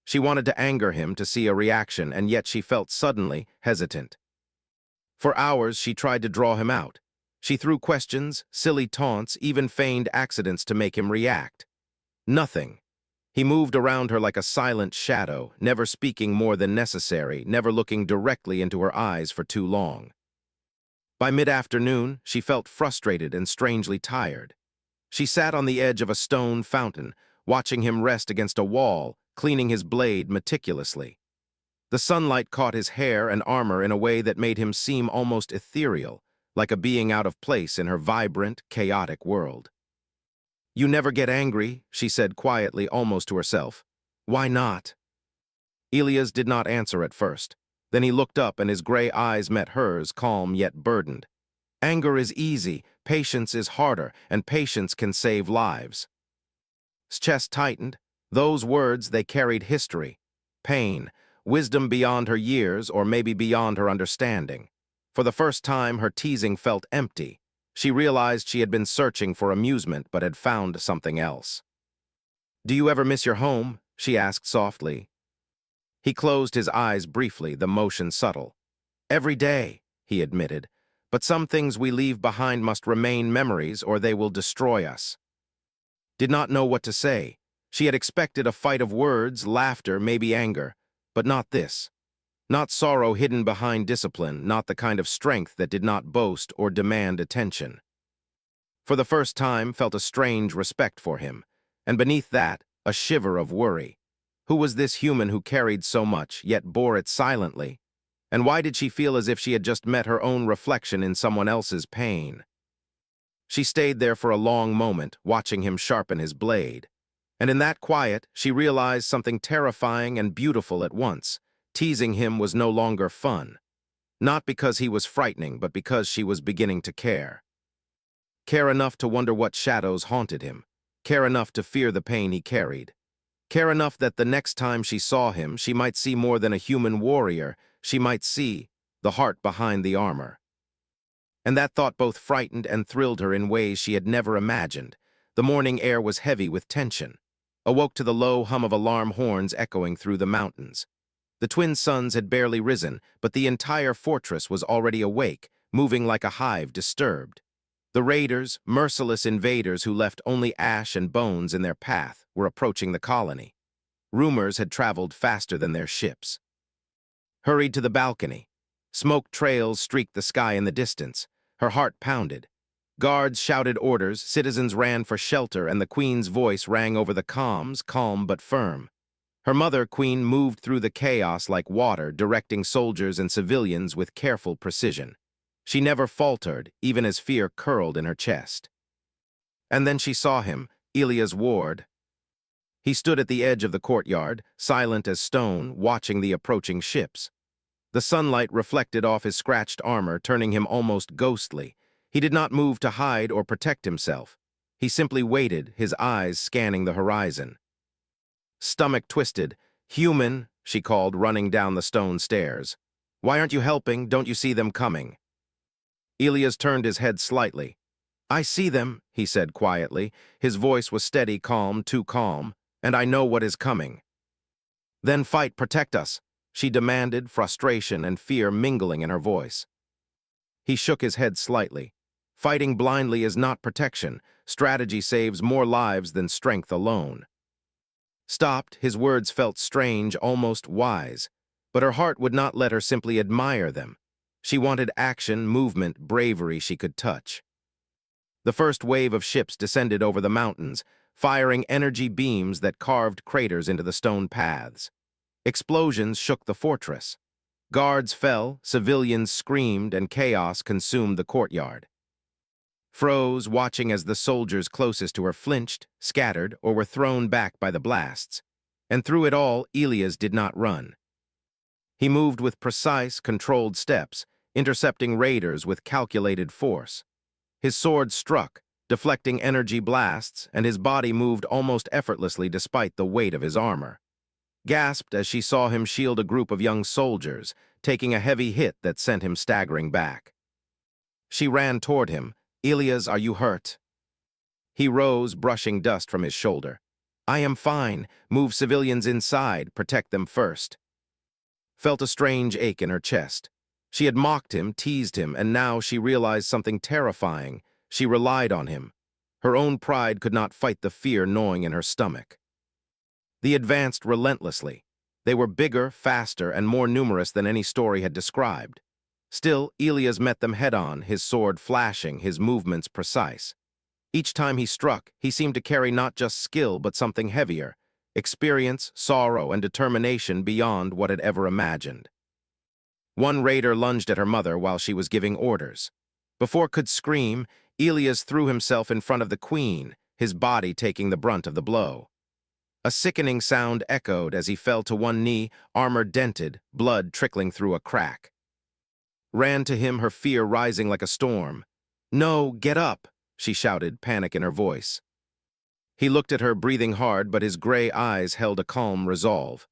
She wanted to anger him, to see a reaction, and yet she felt suddenly hesitant. For hours she tried to draw him out. She threw questions, silly taunts, even feigned accidents to make him react. Nothing. He moved around her like a silent shadow, never speaking more than necessary, never looking directly into her eyes for too long. By mid-afternoon, she felt frustrated and strangely tired. She sat on the edge of a stone fountain, watching him rest against a wall, cleaning his blade meticulously. The sunlight caught his hair and armor in a way that made him seem almost ethereal, like a being out of place in her vibrant, chaotic world. "You never get angry," she said quietly, almost to herself. "Why not?" Elias did not answer at first. Then he looked up and his gray eyes met hers, calm yet burdened. "Anger is easy, patience is harder, and patience can save lives." His chest tightened. Those words, they carried history, pain, wisdom beyond her years, or maybe beyond her understanding. For the first time, her teasing felt empty. She realized she had been searching for amusement but had found something else. "Do you ever miss your home?" she asked softly. He closed his eyes briefly, the motion subtle. "Every day," he admitted, "but some things we leave behind must remain memories or they will destroy us." Did not know what to say. She had expected a fight of words, laughter, maybe anger, but not this. Not sorrow hidden behind discipline, not the kind of strength that did not boast or demand attention. For the first time, felt a strange respect for him, and beneath that, a shiver of worry. Who was this human who carried so much, yet bore it silently? And why did she feel as if she had just met her own reflection in someone else's pain? She stayed there for a long moment, watching him sharpen his blade. And in that quiet, she realized something terrifying and beautiful at once. Teasing him was no longer fun. Not because he was frightening, but because she was beginning to care. Care enough to wonder what shadows haunted him. Care enough to fear the pain he carried. Care enough that the next time she saw him, she might see more than a human warrior. She might see the heart behind the armor. And that thought both frightened and thrilled her in ways she had never imagined. The morning air was heavy with tension. Awoke to the low hum of alarm horns echoing through the mountains. The twin suns had barely risen, but the entire fortress was already awake, moving like a hive disturbed. The raiders, merciless invaders who left only ash and bones in their path, were approaching the colony. Rumors had traveled faster than their ships. Hurried to the balcony. Smoke trails streaked the sky in the distance. Her heart pounded. Guards shouted orders, citizens ran for shelter, and the Queen's voice rang over the comms, calm but firm. Her mother, Queen, moved through the chaos like water, directing soldiers and civilians with careful precision. She never faltered, even as fear curled in her chest. And then she saw him, Elia's ward. He stood at the edge of the courtyard, silent as stone, watching the approaching ships. The sunlight reflected off his scratched armor, turning him almost ghostly. He did not move to hide or protect himself. He simply waited, his eyes scanning the horizon. Stomach twisted. "Human," she called, running down the stone stairs. "Why aren't you helping? Don't you see them coming?" Elias turned his head slightly. "I see them," he said quietly. His voice was steady, calm, too calm. "And I know what is coming." "Then fight, protect us," she demanded, frustration and fear mingling in her voice. He shook his head slightly. "Fighting blindly is not protection. Strategy saves more lives than strength alone." Stopped, his words felt strange, almost wise. But her heart would not let her simply admire them. She wanted action, movement, bravery she could touch. The first wave of ships descended over the mountains, firing energy beams that carved craters into the stone paths. Explosions shook the fortress. Guards fell, civilians screamed, and chaos consumed the courtyard. Froze, watching as the soldiers closest to her flinched, scattered, or were thrown back by the blasts. And through it all, Elias did not run. He moved with precise, controlled steps, intercepting raiders with calculated force. His sword struck, deflecting energy blasts, and his body moved almost effortlessly despite the weight of his armor. Gasped as she saw him shield a group of young soldiers, taking a heavy hit that sent him staggering back. She ran toward him. "Elias, are you hurt?" He rose, brushing dust from his shoulder. "I am fine. Move civilians inside, protect them first." Felt a strange ache in her chest. She had mocked him, teased him, and now she realized something terrifying. She relied on him. Her own pride could not fight the fear gnawing in her stomach. They advanced relentlessly. They were bigger, faster, and more numerous than any story had described. Still, Elias met them head-on, his sword flashing, his movements precise. Each time he struck, he seemed to carry not just skill but something heavier, experience, sorrow, and determination beyond what had ever imagined. One raider lunged at her mother while she was giving orders. Before could scream, Elias threw himself in front of the queen, his body taking the brunt of the blow. A sickening sound echoed as he fell to one knee, armor dented, blood trickling through a crack. Ran to him, her fear rising like a storm. "No, get up," she shouted, panic in her voice. He looked at her, breathing hard, but his gray eyes held a calm resolve.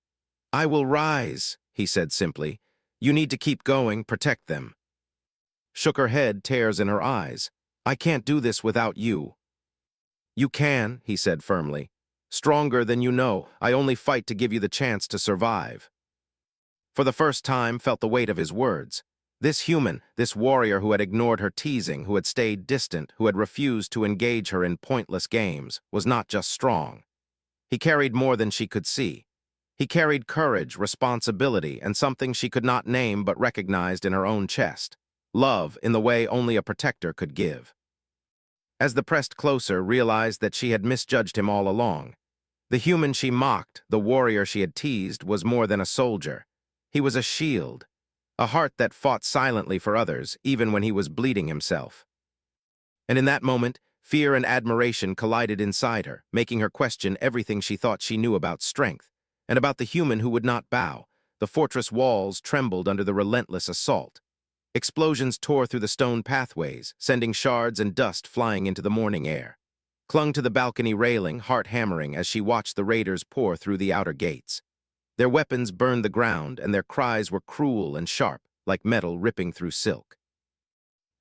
"I will rise," he said simply. "You need to keep going, protect them." Shook her head, tears in her eyes. "I can't do this without you." "You can," he said firmly. "Stronger than you know. I only fight to give you the chance to survive." For the first time, felt the weight of his words. This human, this warrior who had ignored her teasing, who had stayed distant, who had refused to engage her in pointless games, was not just strong. He carried more than she could see. He carried courage, responsibility, and something she could not name but recognized in her own chest. Love, in the way only a protector could give. As they pressed closer, realized that she had misjudged him all along. The human she mocked, the warrior she had teased, was more than a soldier. He was a shield. A heart that fought silently for others, even when he was bleeding himself. And in that moment, fear and admiration collided inside her, making her question everything she thought she knew about strength, and about the human who would not bow. The fortress walls trembled under the relentless assault. Explosions tore through the stone pathways, sending shards and dust flying into the morning air. Clung to the balcony railing, heart hammering as she watched the raiders pour through the outer gates. Their weapons burned the ground, and their cries were cruel and sharp, like metal ripping through silk.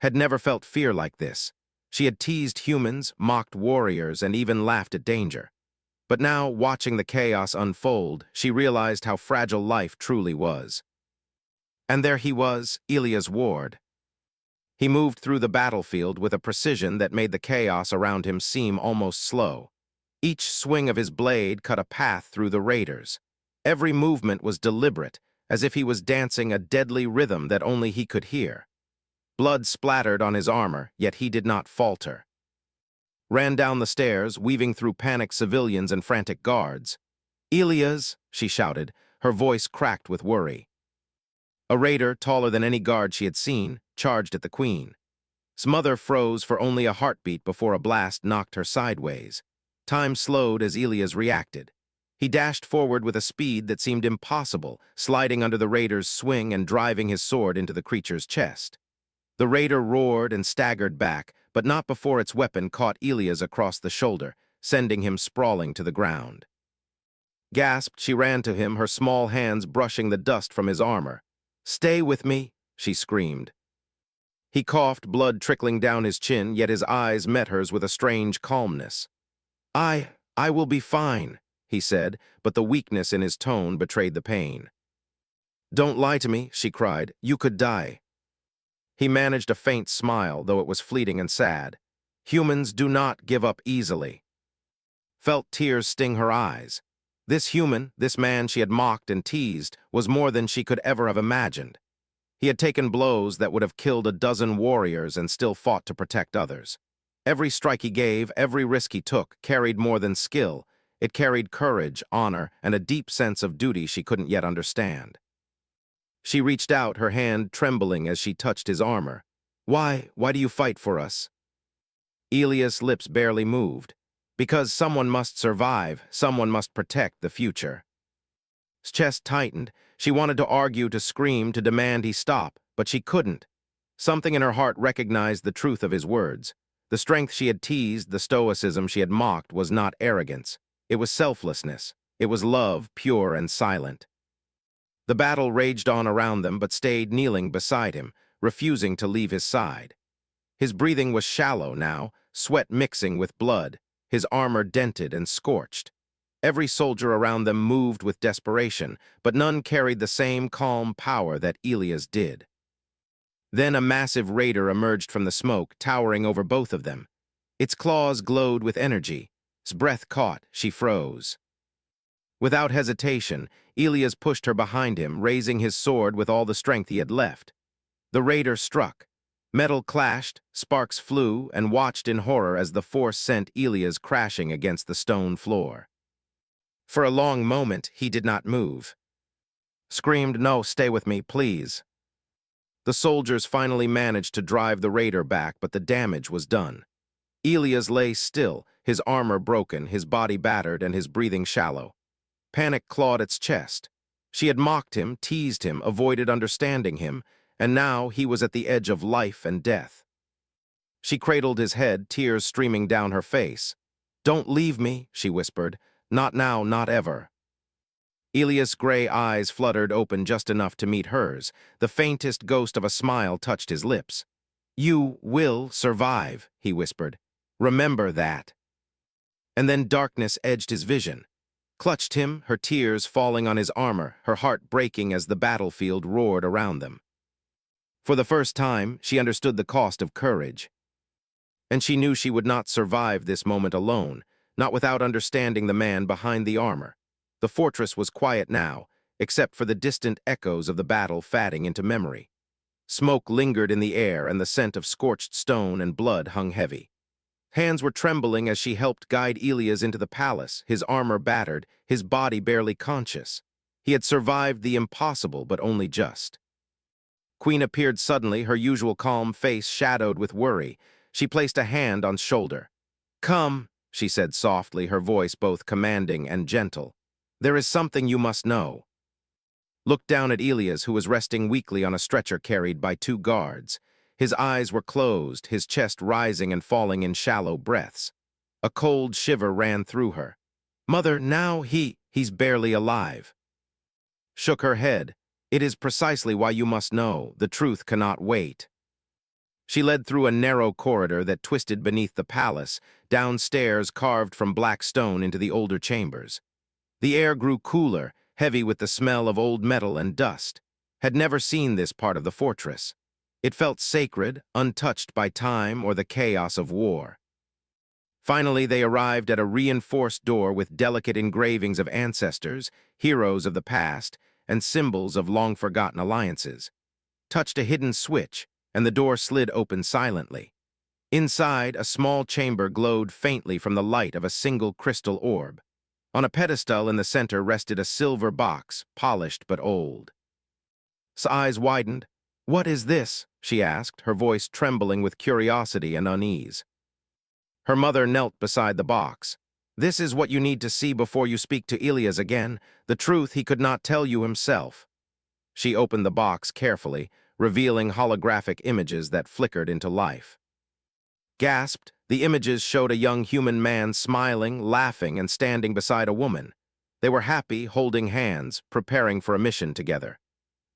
Had never felt fear like this. She had teased humans, mocked warriors, and even laughed at danger. But now, watching the chaos unfold, she realized how fragile life truly was. And there he was, Elias Ward. He moved through the battlefield with a precision that made the chaos around him seem almost slow. Each swing of his blade cut a path through the raiders. Every movement was deliberate, as if he was dancing a deadly rhythm that only he could hear. Blood splattered on his armor, yet he did not falter. Ran down the stairs, weaving through panicked civilians and frantic guards. Elias, she shouted, her voice cracked with worry. A raider, taller than any guard she had seen, charged at the queen. Smother froze for only a heartbeat before a blast knocked her sideways. Time slowed as Elias reacted. He dashed forward with a speed that seemed impossible, sliding under the raider's swing and driving his sword into the creature's chest. The raider roared and staggered back, but not before its weapon caught Elias across the shoulder, sending him sprawling to the ground. Gasped, she ran to him, her small hands brushing the dust from his armor. "Stay with me," she screamed. He coughed, blood trickling down his chin, yet his eyes met hers with a strange calmness. I will be fine," he said, but the weakness in his tone betrayed the pain. "Don't lie to me," she cried. "You could die." He managed a faint smile, though it was fleeting and sad. Humans do not give up easily. Felt tears sting her eyes. This human, this man she had mocked and teased, was more than she could ever have imagined. He had taken blows that would have killed a dozen warriors and still fought to protect others. Every strike he gave, every risk he took, carried more than skill. It carried courage, honor, and a deep sense of duty she couldn't yet understand. She reached out, her hand trembling as she touched his armor. Why do you fight for us?" Elias' lips barely moved. "Because someone must survive, someone must protect the future." His chest tightened. She wanted to argue, to scream, to demand he stop, but she couldn't. Something in her heart recognized the truth of his words. The strength she had teased, the stoicism she had mocked, was not arrogance. It was selflessness. It was love, pure and silent. The battle raged on around them, but stayed kneeling beside him, refusing to leave his side. His breathing was shallow now, sweat mixing with blood, his armor dented and scorched. Every soldier around them moved with desperation, but none carried the same calm power that Elias did. Then a massive raider emerged from the smoke, towering over both of them. Its claws glowed with energy. His breath caught, she froze. Without hesitation, Elias pushed her behind him, raising his sword with all the strength he had left. The raider struck. Metal clashed, sparks flew, and watched in horror as the force sent Elias crashing against the stone floor. For a long moment, he did not move. Screamed, "No, stay with me, please." The soldiers finally managed to drive the raider back, but the damage was done. Elias lay still, his armor broken, his body battered, and his breathing shallow. Panic clawed its chest. She had mocked him, teased him, avoided understanding him, and now he was at the edge of life and death. She cradled his head, tears streaming down her face. "Don't leave me," she whispered. "Not now, not ever." Elias' gray eyes fluttered open just enough to meet hers. The faintest ghost of a smile touched his lips. "You will survive," he whispered. "Remember that." And then darkness edged his vision. Clutched him, her tears falling on his armor, her heart breaking as the battlefield roared around them. For the first time, she understood the cost of courage. And she knew she would not survive this moment alone, not without understanding the man behind the armor. The fortress was quiet now, except for the distant echoes of the battle fading into memory. Smoke lingered in the air, and the scent of scorched stone and blood hung heavy. Hands were trembling as she helped guide Elias into the palace, his armor battered, his body barely conscious. He had survived the impossible, but only just. Queen appeared suddenly, her usual calm face shadowed with worry. She placed a hand on shoulder. "Come," she said softly, her voice both commanding and gentle. "There is something you must know." Looked down at Elias, who was resting weakly on a stretcher carried by two guards. His eyes were closed, his chest rising and falling in shallow breaths. A cold shiver ran through her. "Mother, now he's barely alive." Shook her head. "It is precisely why you must know. The truth cannot wait." She led through a narrow corridor that twisted beneath the palace, down stairs carved from black stone into the older chambers. The air grew cooler, heavy with the smell of old metal and dust. Had never seen this part of the fortress. It felt sacred, untouched by time or the chaos of war. Finally, they arrived at a reinforced door with delicate engravings of ancestors, heroes of the past, and symbols of long-forgotten alliances. Touched a hidden switch, and the door slid open silently. Inside, a small chamber glowed faintly from the light of a single crystal orb. On a pedestal in the center rested a silver box, polished but old. His eyes widened. "What is this?" she asked, her voice trembling with curiosity and unease. Her mother knelt beside the box. "This is what you need to see before you speak to Elias again, the truth he could not tell you himself." She opened the box carefully, revealing holographic images that flickered into life. Gasped, the images showed a young human man smiling, laughing, and standing beside a woman. They were happy, holding hands, preparing for a mission together.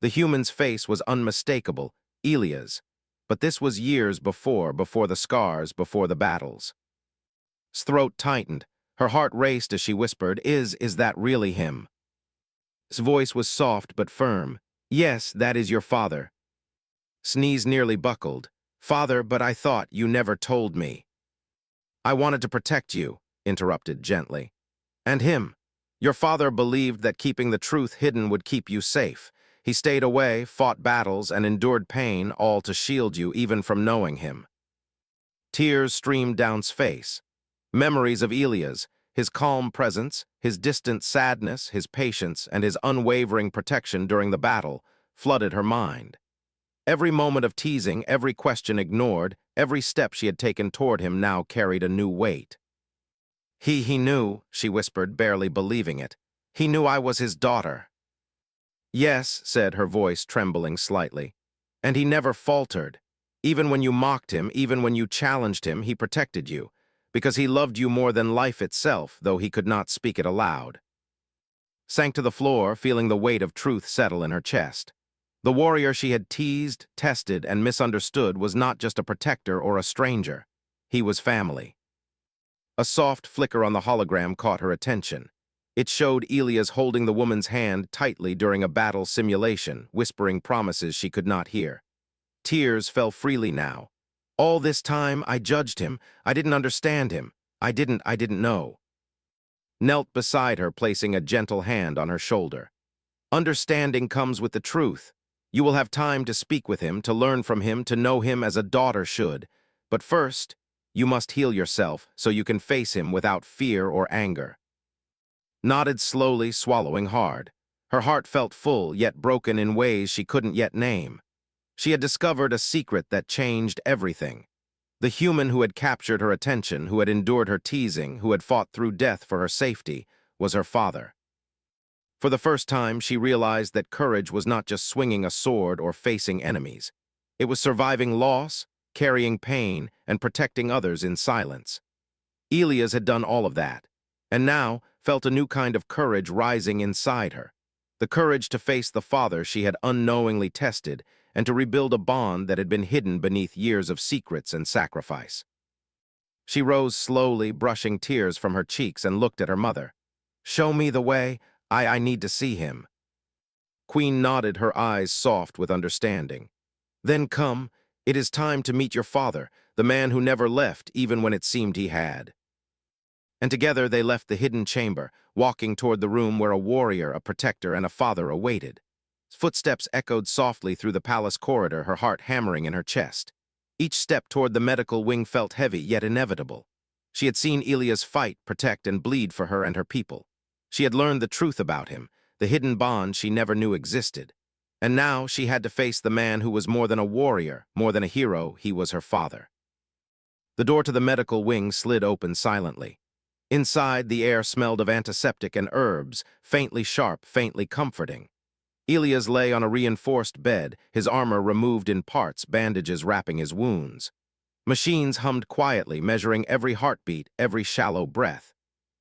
The human's face was unmistakable, Elias, but this was years before the scars, before the battles. His throat tightened. Her heart raced as she whispered, Is that really him?" His voice was soft but firm. "Yes, that is your father." Sneeze nearly buckled. "Father, but I thought you never told me." "I wanted to protect you," interrupted gently. "And him. Your father believed that keeping the truth hidden would keep you safe. He stayed away, fought battles, and endured pain, all to shield you even from knowing him." Tears streamed down his face. Memories of Elias, his calm presence, his distant sadness, his patience, and his unwavering protection during the battle, flooded her mind. Every moment of teasing, every question ignored, every step she had taken toward him now carried a new weight. He knew," she whispered, barely believing it. "He knew I was his daughter." "Yes," said her voice, trembling slightly. "And he never faltered. Even when you mocked him, even when you challenged him, he protected you, because he loved you more than life itself, though he could not speak it aloud." Sank to the floor, feeling the weight of truth settle in her chest. The warrior she had teased, tested, and misunderstood was not just a protector or a stranger. He was family. A soft flicker on the hologram caught her attention. It showed Elias holding the woman's hand tightly during a battle simulation, whispering promises she could not hear. Tears fell freely now. "All this time, I judged him. I didn't understand him. I didn't know." Knelt beside her, placing a gentle hand on her shoulder. "Understanding comes with the truth. You will have time to speak with him, to learn from him, to know him as a daughter should. But first, you must heal yourself so you can face him without fear or anger." Nodded slowly, swallowing hard. Her heart felt full, yet broken in ways she couldn't yet name. She had discovered a secret that changed everything. The human who had captured her attention, who had endured her teasing, who had fought through death for her safety, was her father. For the first time, she realized that courage was not just swinging a sword or facing enemies. It was surviving loss, carrying pain, and protecting others in silence. Elias had done all of that, and now felt a new kind of courage rising inside her. The courage to face the father she had unknowingly tested and to rebuild a bond that had been hidden beneath years of secrets and sacrifice. She rose slowly, brushing tears from her cheeks, and looked at her mother. "Show me the way. I need to see him." Queen nodded, her eyes soft with understanding. "Then come. It is time to meet your father, the man who never left even when it seemed he had." And together they left the hidden chamber, walking toward the room where a warrior, a protector, and a father awaited. Footsteps echoed softly through the palace corridor, her heart hammering in her chest. Each step toward the medical wing felt heavy, yet inevitable. She had seen Elias fight, protect, and bleed for her and her people. She had learned the truth about him, the hidden bond she never knew existed. And now she had to face the man who was more than a warrior, more than a hero. He was her father. The door to the medical wing slid open silently. Inside, the air smelled of antiseptic and herbs, faintly sharp, faintly comforting. Elias lay on a reinforced bed, his armor removed in parts, bandages wrapping his wounds. Machines hummed quietly, measuring every heartbeat, every shallow breath.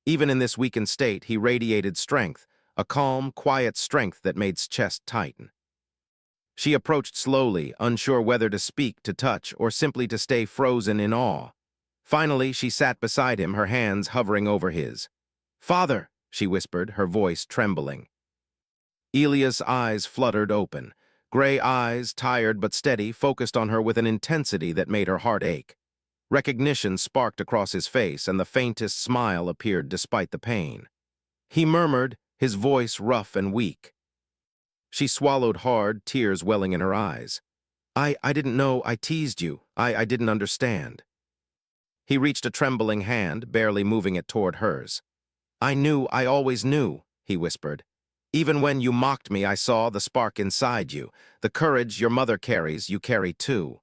Even in this weakened state, he radiated strength, a calm, quiet strength that made his chest tighten. She approached slowly, unsure whether to speak, to touch, or simply to stay frozen in awe. Finally, she sat beside him, her hands hovering over his. "Father," she whispered, her voice trembling. Elias' eyes fluttered open. Gray eyes, tired but steady, focused on her with an intensity that made her heart ache. Recognition sparked across his face, and the faintest smile appeared despite the pain. He murmured, his voice rough and weak. She swallowed hard, tears welling in her eyes. I didn't know. I teased you. I didn't understand." He reached a trembling hand, barely moving it toward hers. I always knew," he whispered. "Even when you mocked me, I saw the spark inside you. The courage your mother carries, you carry too."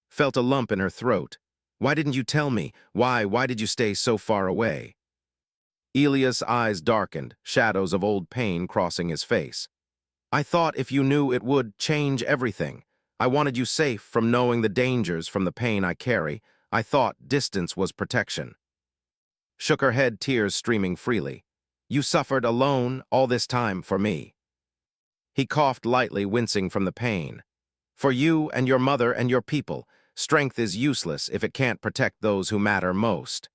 Felt a lump in her throat. "Why didn't you tell me? Why did you stay so far away?" Elia's eyes darkened, shadows of old pain crossing his face. "I thought if you knew it would change everything. I wanted you safe from knowing the dangers from the pain I carry. I thought distance was protection." Shook her head, tears streaming freely. "You suffered alone all this time for me." He coughed lightly, wincing from the pain. "For you and your mother and your people, strength is useless if it can't protect those who matter most."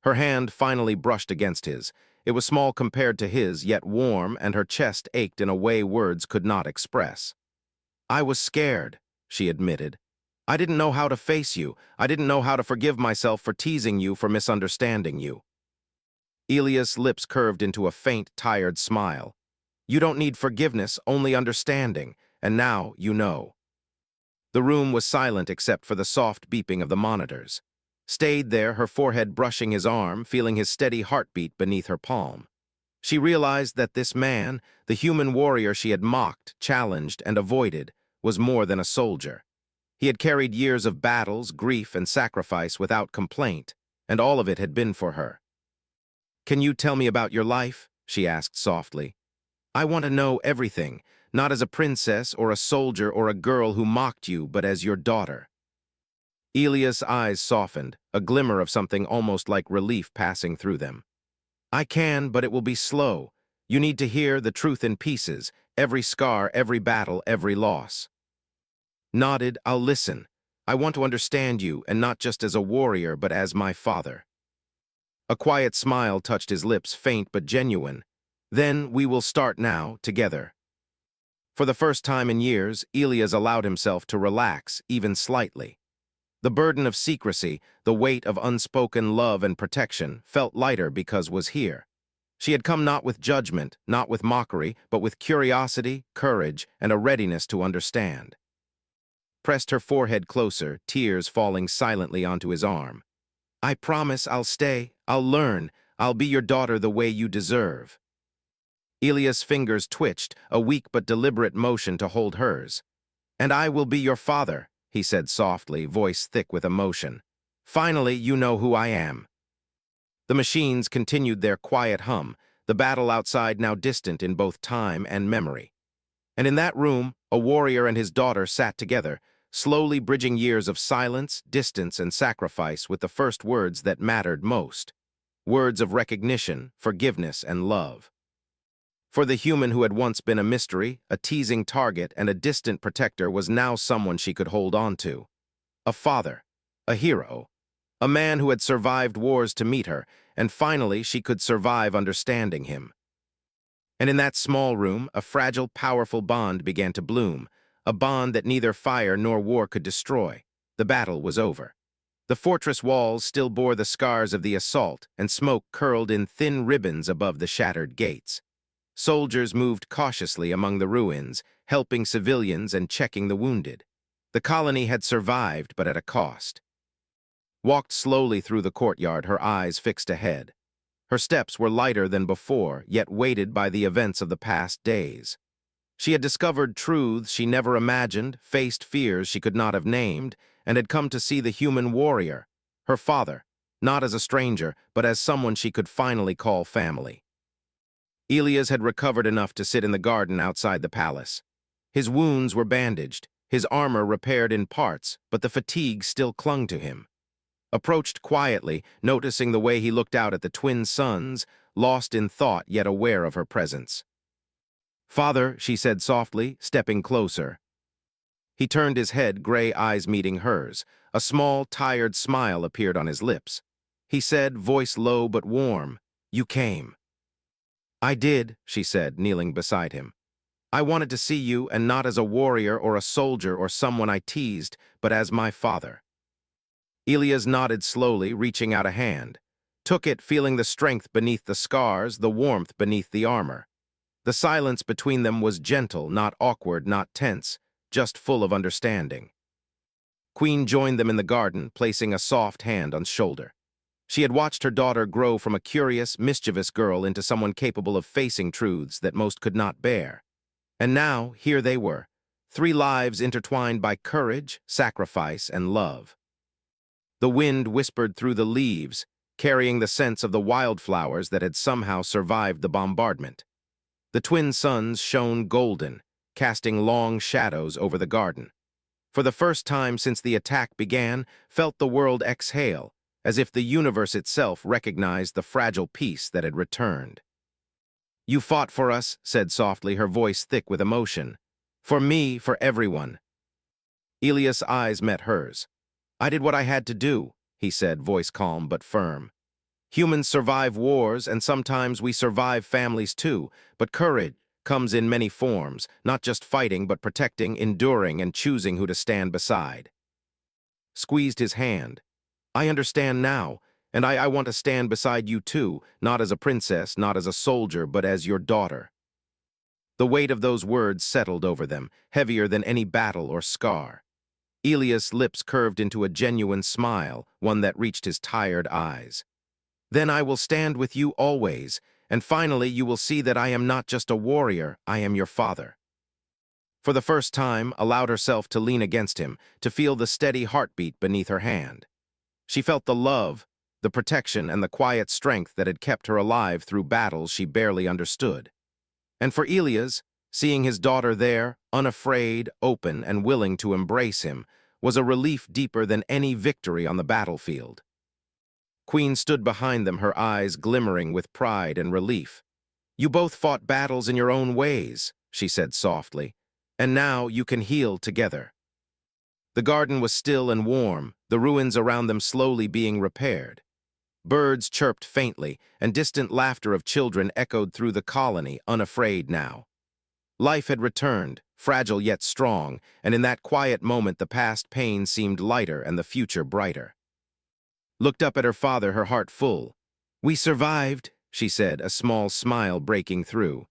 Her hand finally brushed against his. It was small compared to his, yet warm, and her chest ached in a way words could not express. "I was scared," she admitted. "I didn't know how to face you. I didn't know how to forgive myself for teasing you, for misunderstanding you." Elias' lips curved into a faint, tired smile. "You don't need forgiveness, only understanding, and now you know." The room was silent except for the soft beeping of the monitors. Stayed there, her forehead brushing his arm, feeling his steady heartbeat beneath her palm. She realized that this man, the human warrior she had mocked, challenged, and avoided, was more than a soldier. He had carried years of battles, grief, and sacrifice without complaint, and all of it had been for her. "Can you tell me about your life?" she asked softly. "I want to know everything, not as a princess or a soldier or a girl who mocked you, but as your daughter." Elias' eyes softened, a glimmer of something almost like relief passing through them. "I can, but it will be slow. You need to hear the truth in pieces, every scar, every battle, every loss." Nodded, "I'll listen. I want to understand you, and not just as a warrior, but as my father." A quiet smile touched his lips, faint but genuine. "Then we will start now, together." For the first time in years, Elias allowed himself to relax, even slightly. The burden of secrecy, the weight of unspoken love and protection, felt lighter because was here. She had come not with judgment, not with mockery, but with curiosity, courage, and a readiness to understand. Pressed her forehead closer, tears falling silently onto his arm. "I promise I'll stay, I'll learn, I'll be your daughter the way you deserve." Elias' fingers twitched, a weak but deliberate motion to hold hers. "And I will be your father," he said softly, voice thick with emotion. "Finally, you know who I am." The machines continued their quiet hum, the battle outside now distant in both time and memory. And in that room, a warrior and his daughter sat together, slowly bridging years of silence, distance, and sacrifice with the first words that mattered most. Words of recognition, forgiveness, and love. For the human who had once been a mystery, a teasing target, and a distant protector was now someone she could hold on to. A father, a hero, a man who had survived wars to meet her, and finally she could survive understanding him. And in that small room, a fragile, powerful bond began to bloom, a bond that neither fire nor war could destroy. The battle was over. The fortress walls still bore the scars of the assault, and smoke curled in thin ribbons above the shattered gates. Soldiers moved cautiously among the ruins, helping civilians and checking the wounded. The colony had survived, but at a cost. Walked slowly through the courtyard, her eyes fixed ahead. Her steps were lighter than before, yet weighted by the events of the past days. She had discovered truths she never imagined, faced fears she could not have named, and had come to see the human warrior, her father, not as a stranger, but as someone she could finally call family. Elias had recovered enough to sit in the garden outside the palace. His wounds were bandaged, his armor repaired in parts, but the fatigue still clung to him. Approached quietly, noticing the way he looked out at the twin suns, lost in thought yet aware of her presence. "Father," she said softly, stepping closer. He turned his head, gray eyes meeting hers. A small, tired smile appeared on his lips. He said, voice low but warm, "You came." "I did," she said, kneeling beside him. "I wanted to see you, and not as a warrior or a soldier or someone I teased, but as my father." Elias nodded slowly, reaching out a hand. Took it, feeling the strength beneath the scars, the warmth beneath the armor. The silence between them was gentle, not awkward, not tense, just full of understanding. Queen joined them in the garden, placing a soft hand on shoulder. She had watched her daughter grow from a curious, mischievous girl into someone capable of facing truths that most could not bear. And now, here they were, three lives intertwined by courage, sacrifice, and love. The wind whispered through the leaves, carrying the scents of the wildflowers that had somehow survived the bombardment. The twin suns shone golden, casting long shadows over the garden. For the first time since the attack began, felt the world exhale, as if the universe itself recognized the fragile peace that had returned. "You fought for us," said softly, her voice thick with emotion. "For me, for everyone." Elias' eyes met hers. "I did what I had to do," he said, voice calm but firm. "Humans survive wars, and sometimes we survive families too, but courage comes in many forms, not just fighting but protecting, enduring, and choosing who to stand beside." Squeezed his hand. "I understand now, and I want to stand beside you too, not as a princess, not as a soldier, but as your daughter." The weight of those words settled over them, heavier than any battle or scar. Elias' lips curved into a genuine smile, one that reached his tired eyes. "Then I will stand with you always, and finally you will see that I am not just a warrior, I am your father." For the first time, allowed herself to lean against him, to feel the steady heartbeat beneath her hand. She felt the love, the protection, and the quiet strength that had kept her alive through battles she barely understood. And for Elias, seeing his daughter there, unafraid, open, and willing to embrace him, was a relief deeper than any victory on the battlefield. Queen stood behind them, her eyes glimmering with pride and relief. "You both fought battles in your own ways," she said softly, "and now you can heal together." The garden was still and warm, the ruins around them slowly being repaired. Birds chirped faintly, and distant laughter of children echoed through the colony, unafraid now. Life had returned, fragile yet strong, and in that quiet moment the past pain seemed lighter and the future brighter. Looked up at her father, her heart full. "We survived," she said, a small smile breaking through.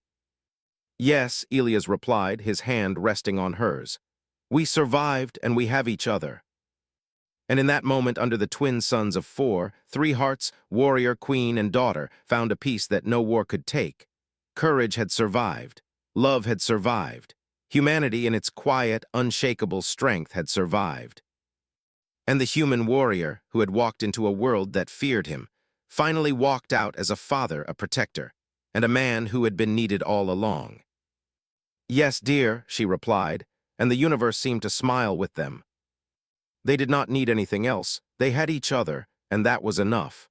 "Yes," Elias replied, his hand resting on hers. "We survived, and we have each other." And in that moment, under the twin suns of four, three hearts, warrior, queen, and daughter, found a peace that no war could take. Courage had survived. Love had survived. Humanity in its quiet, unshakable strength had survived. And the human warrior, who had walked into a world that feared him, finally walked out as a father, a protector, and a man who had been needed all along. "Yes, dear," she replied, and the universe seemed to smile with them. They did not need anything else. They had each other, and that was enough.